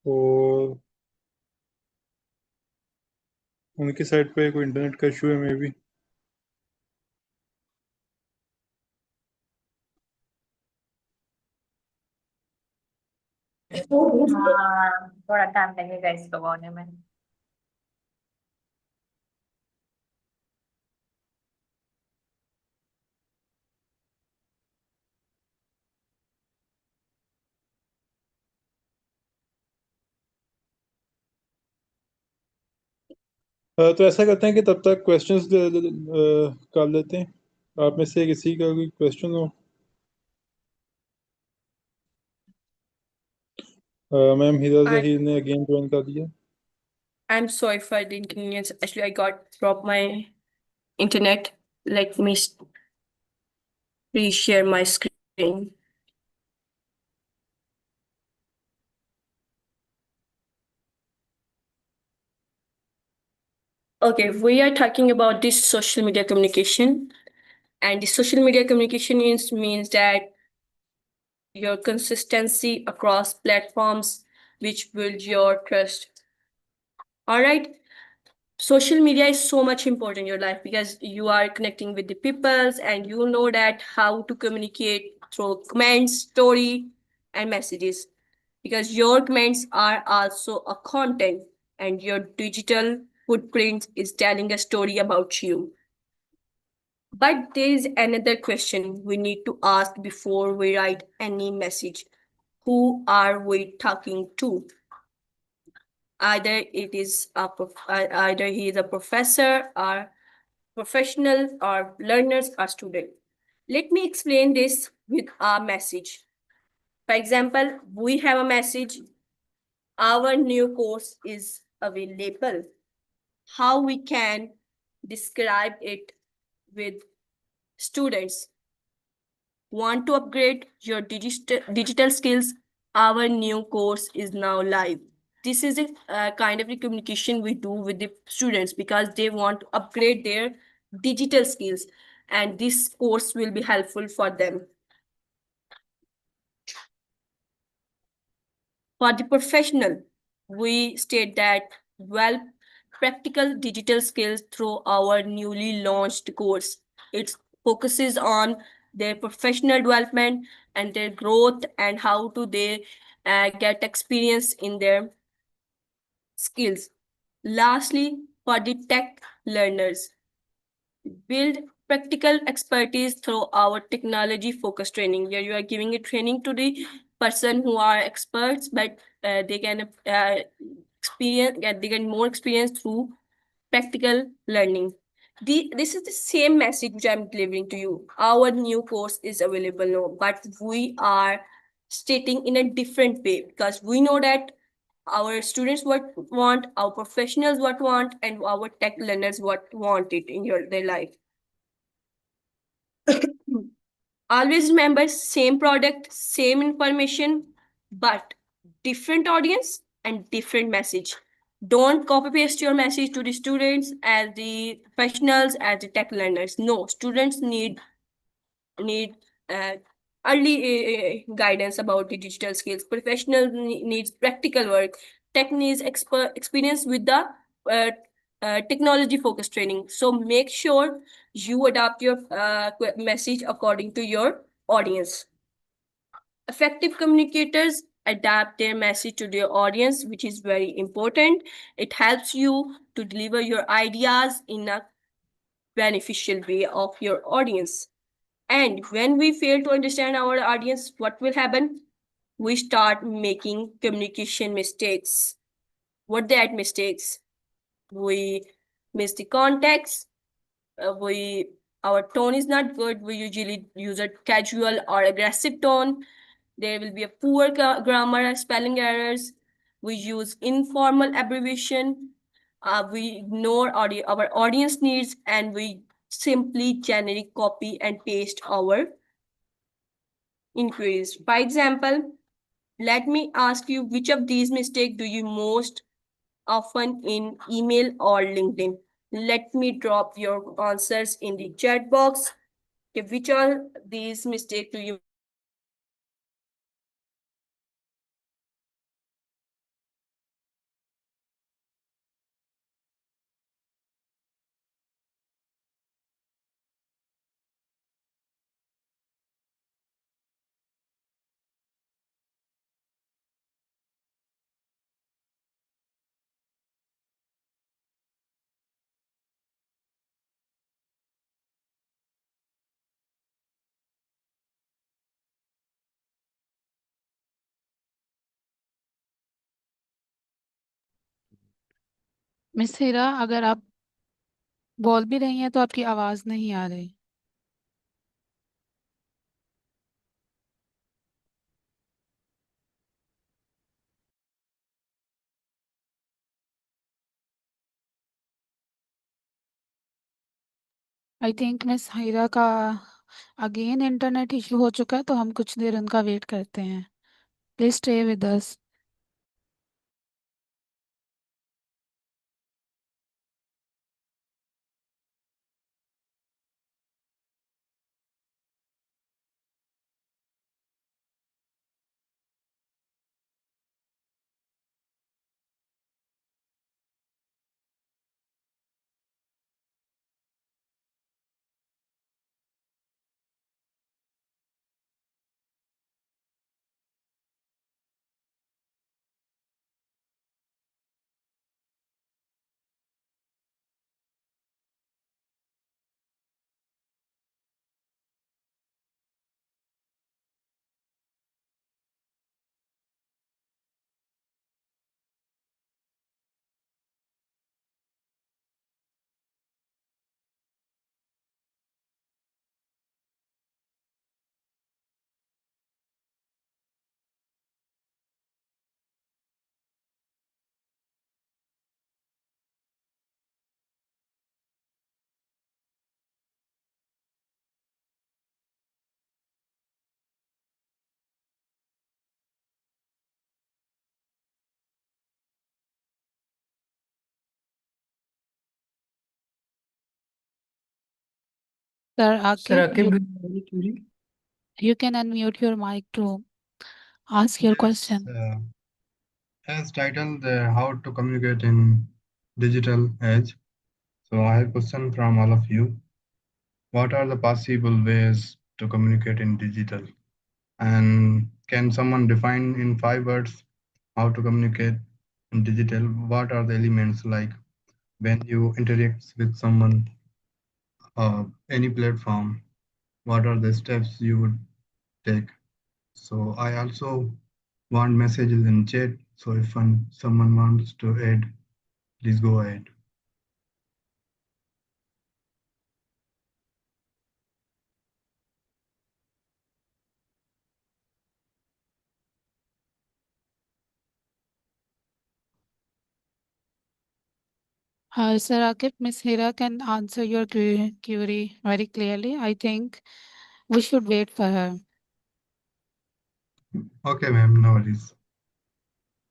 और उनकी साइड पे कोई इंटरनेट का इशू है मे बी। हाँ, थोड़ा टाइम लगेगा इसको होने में। तो ऐसा करते हैं कि तब तक क्वेश्चंस कर लेते हैं। आप में से किसी का कोई क्वेश्चन हो? मैम हिरा जहीर ने अगेन ज्वाइन कर दिया। I'm sorry for the inconvenience. Actually, I got dropped my internet. Let me reshare my screen. Okay, we are talking about this social media communication. And the social media communication means that your consistency across platforms which build your trust. All right. Social media is so much important in your life because you are connecting with the peoples and you know that how to communicate through comments, story, and messages. Because your comments are also a content and your digital footprint is telling a story about you. But there is another question we need to ask before we write any message. Who are we talking to? Either either he is a professor or professional or learners or student. Let me explain this with a message. For example, we have a message. Our new course is available. How we can describe it with students? Want to upgrade your digital skills? Our new course is now live. This is a kind of a communication we do with the students because they want to upgrade their digital skills, and this course will be helpful for them. For the professional, we state that well, practical digital skills through our newly launched course. It focuses on their professional development and their growth and how do they get experience in their skills. Lastly, for the tech learners, build practical expertise through our technology focused training, where you are giving a training to the person who are experts, but they can they get more experience through practical learning. This is the same message which I'm delivering to you. Our new course is available now, but we are stating in a different way because we know that our students what want, our professionals what want, and our tech learners what want it in their life. Always remember, same product, same information, but different audience and different message. Don't copy paste your message to the students as the professionals, as the tech learners. No, students need uh, early guidance about the digital skills. Professional needs practical work. Tech needs experience with the technology focused training. So make sure you adapt your message according to your audience. Effective communicators adapt their message to their audience, which is very important. It helps you to deliver your ideas in a beneficial way of your audience. And when we fail to understand our audience, what will happen? We start making communication mistakes. What that mistakes? We miss the context. We our tone is not good. We usually use a casual or aggressive tone. There will be a poor grammar, spelling errors. We use informal abbreviation. We ignore our audience needs, and we simply generic copy and paste our inquiries. For example, let me ask you, which of these mistakes do you most often in email or LinkedIn? Let me drop your answers in the chat box. Okay, which are these mistakes do you make when you are communicating with someone and miss Heera, अगर आप बोल भी रही हैं तो आपकी आवाज़ नहीं आ रही। आई थिंक मिस हीरा का अगेन इंटरनेट इशू हो चुका है, तो हम कुछ देर उनका वेट करते हैं। Please stay with us. Sir Sir Akib, Akib, very curious. you can unmute your mic to ask your Yes, question. as titled How to Communicate in Digital Age. So I have a question from all of you. What are the possible ways to communicate in digital? And can someone define in 5 words how to communicate in digital? What are the elements like when you interact with someone, any platform? What are the steps you would take? So I also want messages in chat. So if someone wants to add, please go ahead. Sir Akib, Miss Hira can answer your query very clearly. I think we should wait for her. Okay, ma'am, no worries.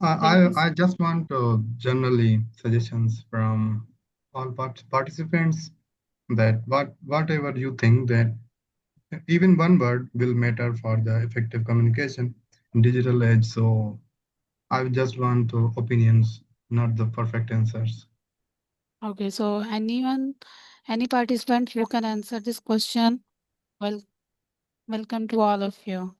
Thank you. I just want generally suggestions from all participants that whatever you think that even one word will matter for the effective communication in digital age. So I just want opinions, not the perfect answers. Okay, so any participant who can answer this question, well, welcome to all of you.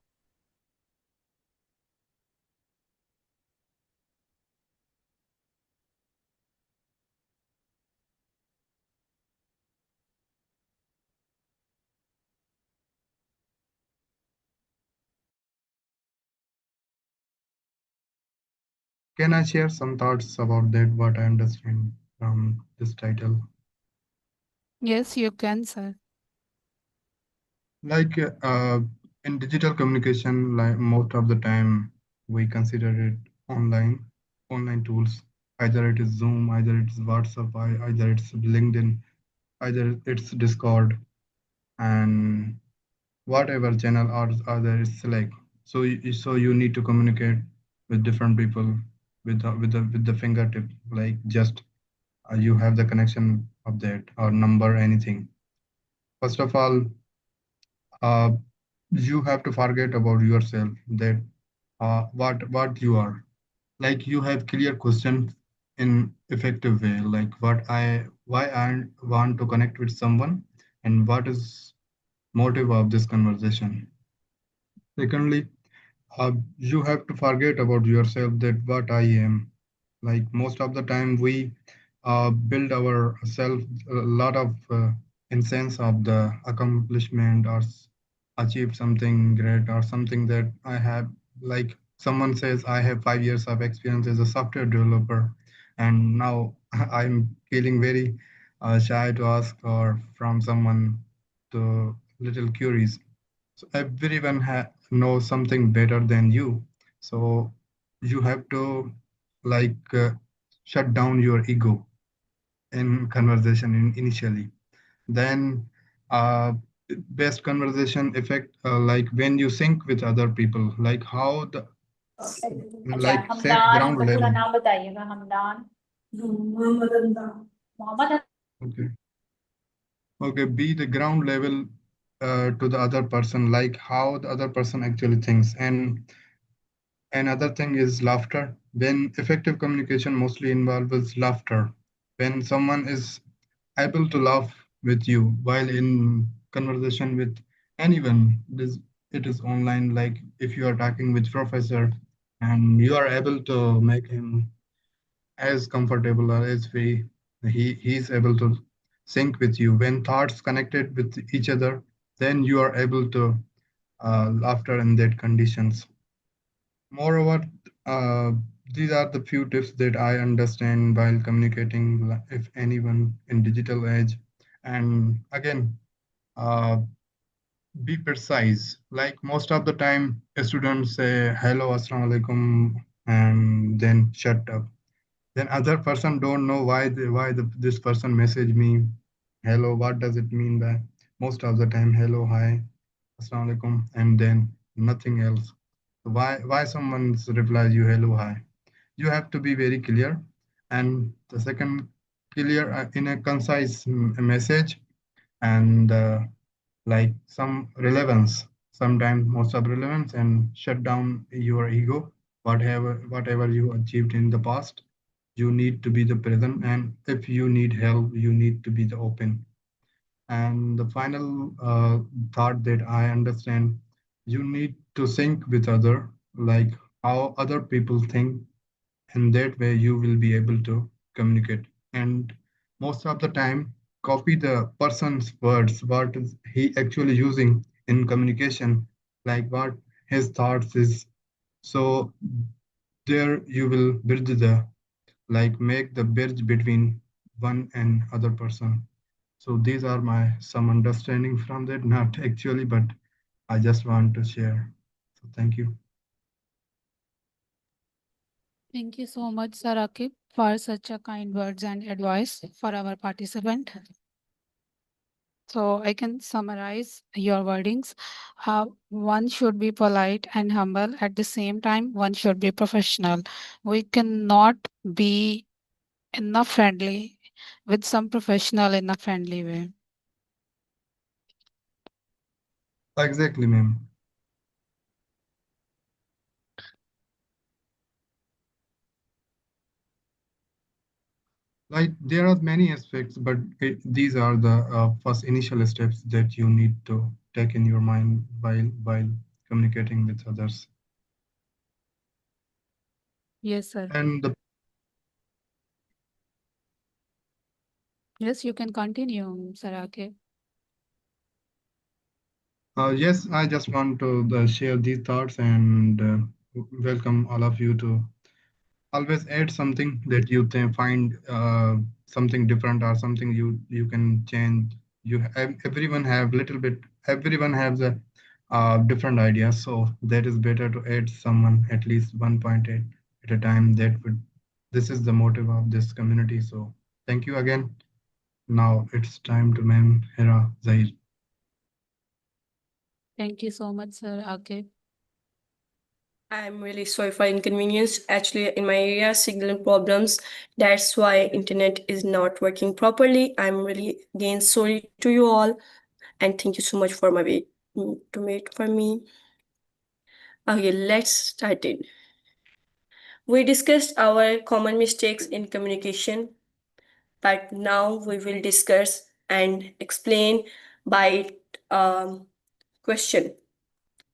Can I share some thoughts about that? What I understand from this title? Yes, you can, sir. Like in digital communication, like most of the time we consider it online tools. Either it is Zoom, either it's WhatsApp, either it's LinkedIn, either it's Discord, and whatever channel or other is select. So so you need to communicate with different people with the fingertip, like just you have the connection of that or number anything. First of all, uh, you have to forget about yourself, that what you are. Like you have clear questions in effective way, like why I want to connect with someone, and what is motive of this conversation. Secondly, you have to forget about yourself, that what I am. Like most of the time, we build our self a lot of in sense of the accomplishment, or achieve something great, or something that I have. Like someone says, I have 5 years of experience as a software developer, and now I'm feeling very shy to ask or from someone to little curious. So everyone knows something better than you. So you have to like shut down your ego in conversation initially. Then uh, best conversation effect, like when you sync with other people, like how the अच्छा like set Hamdan, ground आपका पूरा level. नाम बताइएगा। Hamdan Mohammad. Okay. Okay, be the ground level to the other person, like how the other person actually thinks. And another thing is laughter. When effective communication mostly involves laughter, when someone is able to laugh with you while in conversation with anyone, it is online. Like if you are talking with professor, and you are able to make him as comfortable or as free, he is able to sync with you. When thoughts connected with each other, then you are able to laughter in that conditions. Moreover, uh, these are the few tips that I understand while communicating, if anyone in digital age. And again, uh, be precise. Like most of the time, students say hello, assalamu alaikum, and then shut up. Then other person don't know this person message me hello. What does it mean by most of the time hello, hi, assalamu alaikum, and then nothing else. Why someone replies you hello, hi? You have to be very clear. And the second, clear in a concise message, and like some relevance, sometimes most of relevance, and shut down your ego. Whatever you achieved in the past, you need to be the present, and if you need help, you need to be the open. And the final thought that I understand, you need to sync with other, like how other people think, and that way you will be able to communicate. And most of the time, copy the person's words, what is he actually using in communication, like what his thoughts is. So there you will bridge the, like make the bridge between one and other person. So these are my some understanding from that, not actually, but I just want to share. So thank you. Thank you so much, Sir Akib, for such a kind words and advice for our participant. So I can summarize your wordings. One should be polite and humble. At the same time, one should be professional. We cannot be enough friendly with some professional in a friendly way. Exactly, ma'am. Like there are many aspects, but these are the first initial steps that you need to take in your mind while communicating with others. Yes, sir. And Yes, you can continue, Sir Akib. yes, I just want to share these thoughts, and welcome all of you to always add something that you find something different, or something you can change. Everyone have little bit, everyone has a different ideas, so that is better to add someone at least 1.8 at a time. That would, this is the motive of this community. So thank you again. Now it's time to ma'am Hira Zaheer. Thank you so much, Sir Akib. I'm really sorry for inconvenience. Actually, in my area, signal problems. That's why internet is not working properly. I'm really again sorry to you all, and thank you so much for my wait. to wait for me. Okay, let's start it. We discussed our common mistakes in communication, but now we will discuss and explain by question.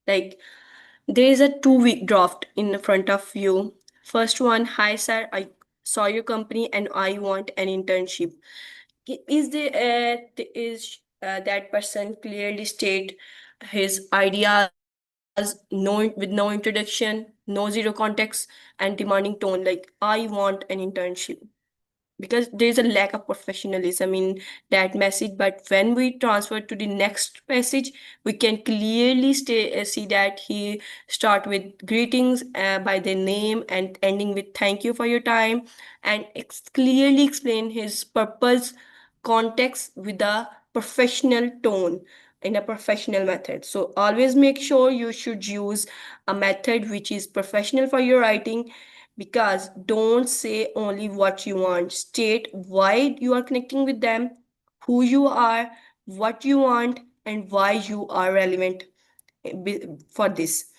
Like, there is a 2-week draft in front of you. First one, hi sir, I saw your company and I want an internship. Is that person clearly state his ideas, no with no introduction, no zero context, and demanding tone like I want an internship? Because there's a lack of professionalism in that message, but when we transfer to the next message, we can clearly see that he start with greetings by their name and ending with thank you for your time, and clearly explain his purpose, context with a professional tone, in a professional method. So always make sure you should use a method which is professional for your writing, because don't say only what you want. State why you are connecting with them, who you are, what you want, and why you are relevant for this.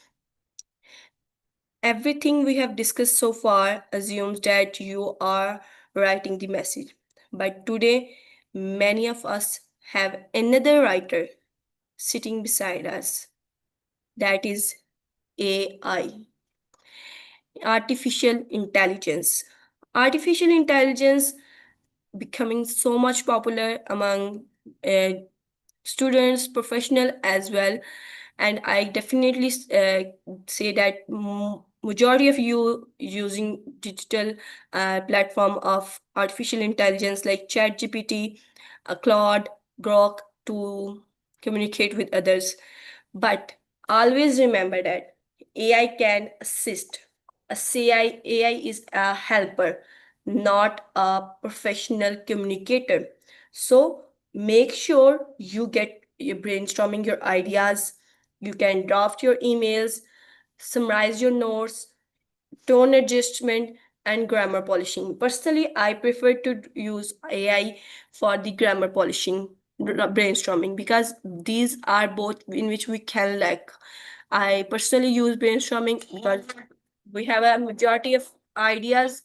Everything we have discussed so far assumes that you are writing the message. But today, many of us have another writer sitting beside us. That is AI, artificial intelligence. Artificial intelligence becoming so much popular among uh, students, professional as well. And I definitely say that majority of you using digital platform of artificial intelligence like ChatGPT, Claude, Grok to communicate with others. But always remember that AI can assist. AI is a helper, not a professional communicator. So make sure you get your brainstorming your ideas. You can draft your emails, summarize your notes, tone adjustment, and grammar polishing. Personally, I prefer to use AI for the grammar polishing, brainstorming, because these are both in which we can lack. I personally use brainstorming because we have a majority of ideas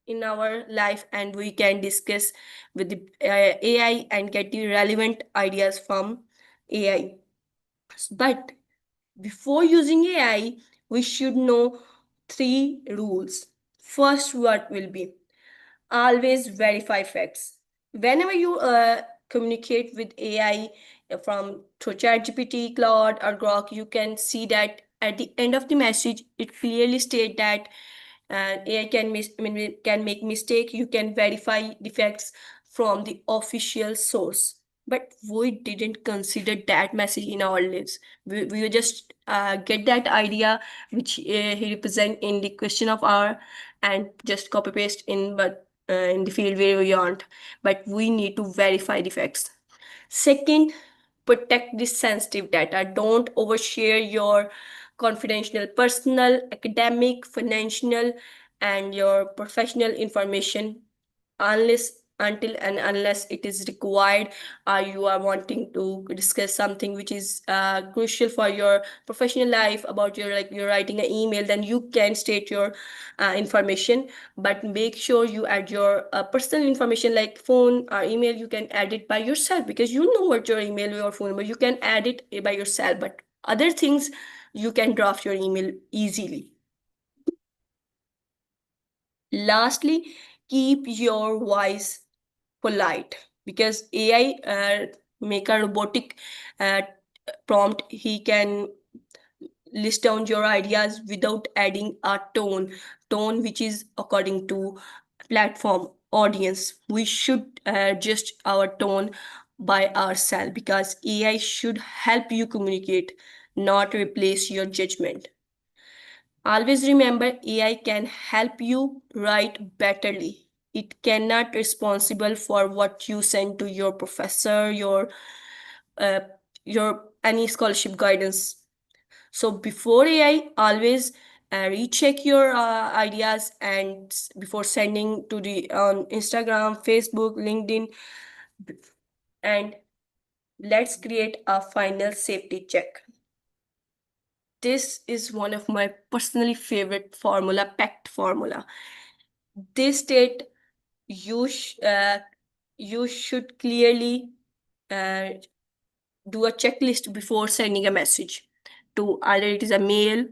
in our life and we can discuss with the AI and get the relevant ideas from AI. But before using AI, we should know 3 rules. First, what will be always verify facts. Whenever you communicate with AI from through ChatGPT, Claude, or Grok, you can see that at the end of the message, it clearly states that AI can make mistake. You can verify the facts from the official source. But we didn't consider that message in our lives. We just get that idea which he represent in the question of our, and just copy paste in the field where we want. But we need to verify the facts. Second, protect the sensitive data. Don't overshare your confidential, personal, academic, financial, and your professional information unless it is required, or you are wanting to discuss something which is crucial for your professional life about your, like you're writing an email, then you can state your information. But make sure you add your personal information like phone or email. You can add it by yourself because you know what your email or phone number, you can add it by yourself. But other things, you can draft your email easily. Lastly, keep your voice polite, because AI make a robotic uh, prompt. He can list down your ideas without adding a tone which is according to platform audience. We should adjust our tone by ourselves, because AI should help you communicate, not replace your judgment. Always remember, AI can help you write betterly. It cannot responsible for what you send to your professor, uh, your any scholarship guidance. So before AI, always recheck your ideas, and before sending to the on Instagram, Facebook, LinkedIn, and Let's create a final safety check. This is one of my personally favorite formula, PACT formula. This state you you should clearly uh, do a checklist before sending a message to either it is a mail,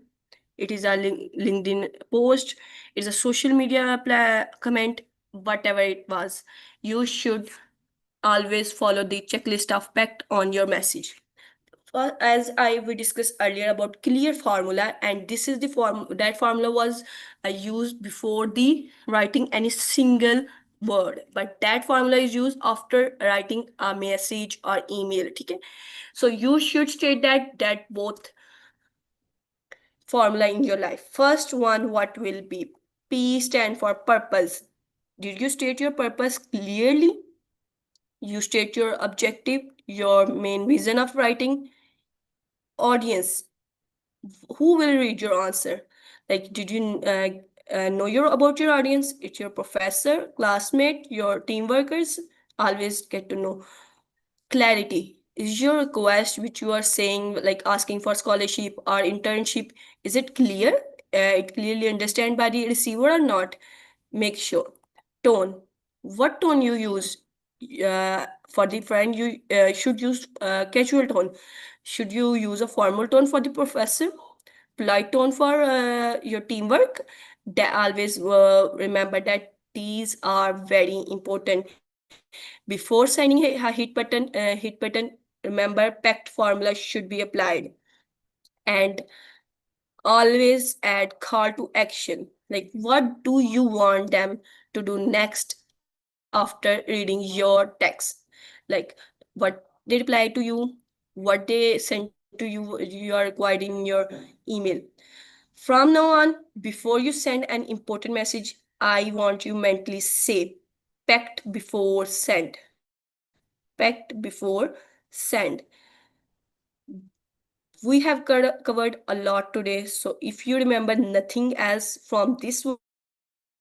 it is a LinkedIn post, it is a social media comment, whatever it was. You should always follow the checklist of PACT on your message. As we discussed earlier about clear formula, and this is the formula was used before the writing any single word, but that formula is used after writing a message or email. Okay, so you should state that both formula in your life. First one, what will be? P stand for purpose. Did you state your purpose clearly? You state your objective, your main reason of writing. Audience, who will read your answer? Like, did you know about your audience? It's your professor, classmate, your team workers. Always get to know. Clarity. Is your request, which you are saying, like asking for scholarship or internship, is it clear? It clearly understand by the receiver or not? Make sure. Tone. What tone you use? For the friend, you should use casual tone. Should you use a formal tone for the professor? Polite tone for your teamwork? That always remember that these are very important. Before signing a hit button, remember pact formula should be applied. And always add call to action. Like, what do you want them to do next after reading your text? Like, what they reply to you, what they send to you, you are required in your email. From now on, before you send an important message, I want you mentally say, packed before send. Packed before send. We have covered a lot today. So if you remember nothing else from this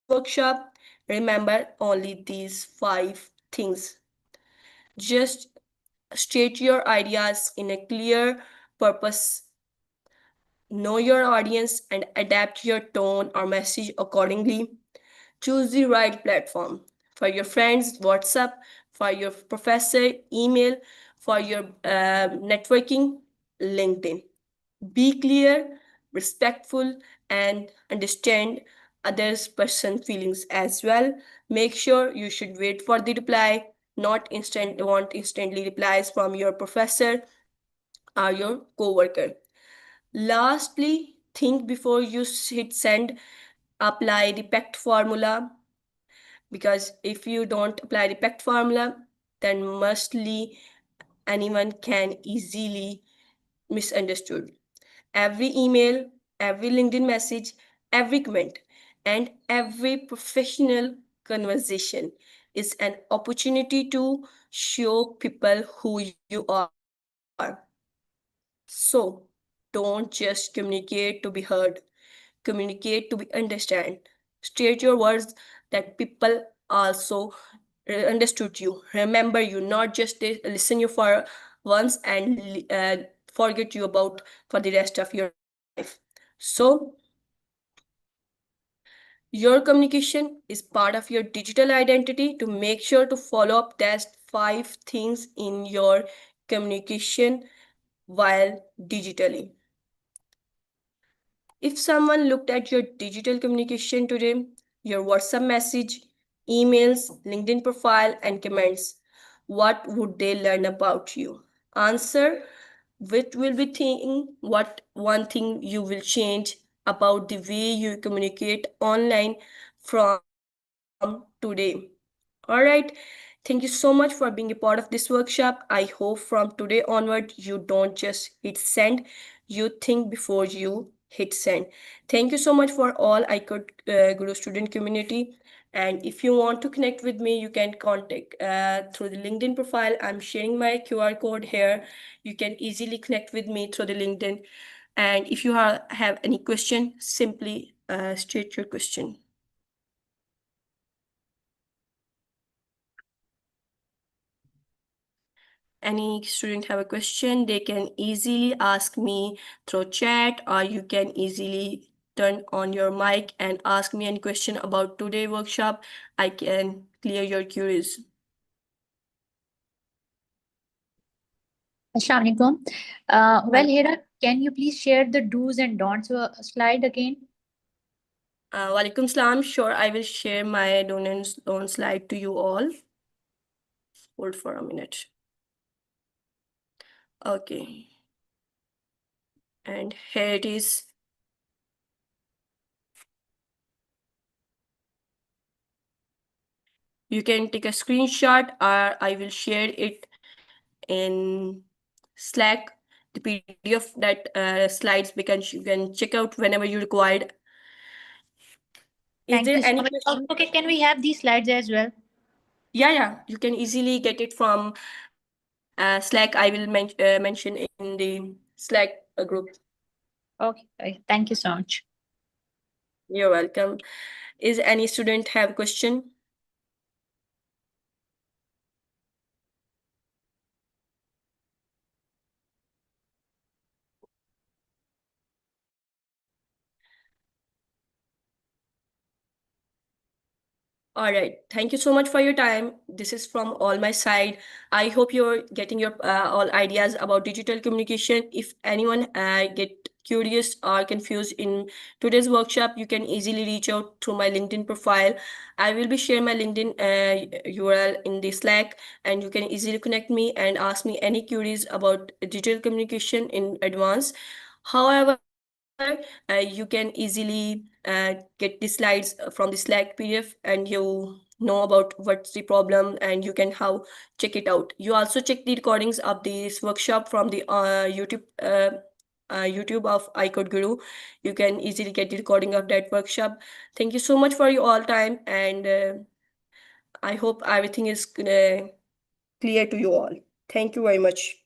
workshop, remember only these 5 things. Just state your ideas in a clear purpose, know your audience, and adapt your tone or message accordingly. Choose the right platform for your friends, WhatsApp, for your professor, email, for your networking, LinkedIn. Be clear, respectful, and understand others' person feelings as well. Make sure you should wait for the reply, not want instantly replies from your professor or your coworker. Lastly, think before you hit send. Apply the PECT formula, because if you don't apply the PECT formula, then mostly anyone can easily misunderstood. Every email, every LinkedIn message, every comment, and every professional conversation is an opportunity to show people who you are. So don't just communicate to be heard, communicate to be understood. State your words that people also understood you, remember you, not just listen you for once and forget you about for the rest of your life. So your communication is part of your digital identity. To make sure to follow up that 5 things in your communication while digitally. If someone looked at your digital communication today, your WhatsApp message, emails, LinkedIn profile, and comments, what would they learn about you? Answer, which will be thinking what one thing you will change about the way you communicate online from today. All right. Thank you so much for being a part of this workshop. I hope from today onward you don't just hit send, you think before you hit send. Thank you so much for all I could Guru student community. And if you want to connect with me, you can contact through the LinkedIn profile. I'm sharing my QR code here. You can easily connect with me through the LinkedIn. And if you have any question, simply state your question. any student have a question, they can easily ask me through chat, or you can easily turn on your mic and ask me any question about today's workshop. I can clear your queries. Assalamu alaikum. Well, Hira, can you please share the do's and don'ts slide again? Walaikum salam. Sure, I will share my don't slide to you all. Hold for a minute. Okay. And here it is. You can take a screenshot, or I will share it in Slack, the PDF that slides, because you can check out whenever you required. Is Thank there you so any much. question? Okay, can we have these slides as well? Yeah, you can easily get it from Slack. I will mention in the Slack group. Okay, thank you so much. You're welcome. Is any student have question? All right. Thank you so much for your time. This is from all my side. I hope you're getting your all ideas about digital communication. If anyone get curious or confused in today's workshop, you can easily reach out through my LinkedIn profile. I will be sharing my LinkedIn URL in the Slack, and you can easily connect me and ask me any queries about digital communication in advance. However, you can easily get the slides from the Slack PDF, and you know about what's the problem, and you can how check it out. You also check the recordings of this workshop from the YouTube of iCode Guru. You can easily get the recording of that workshop. Thank you so much for your all time, and I hope everything is clear to you all. Thank you very much.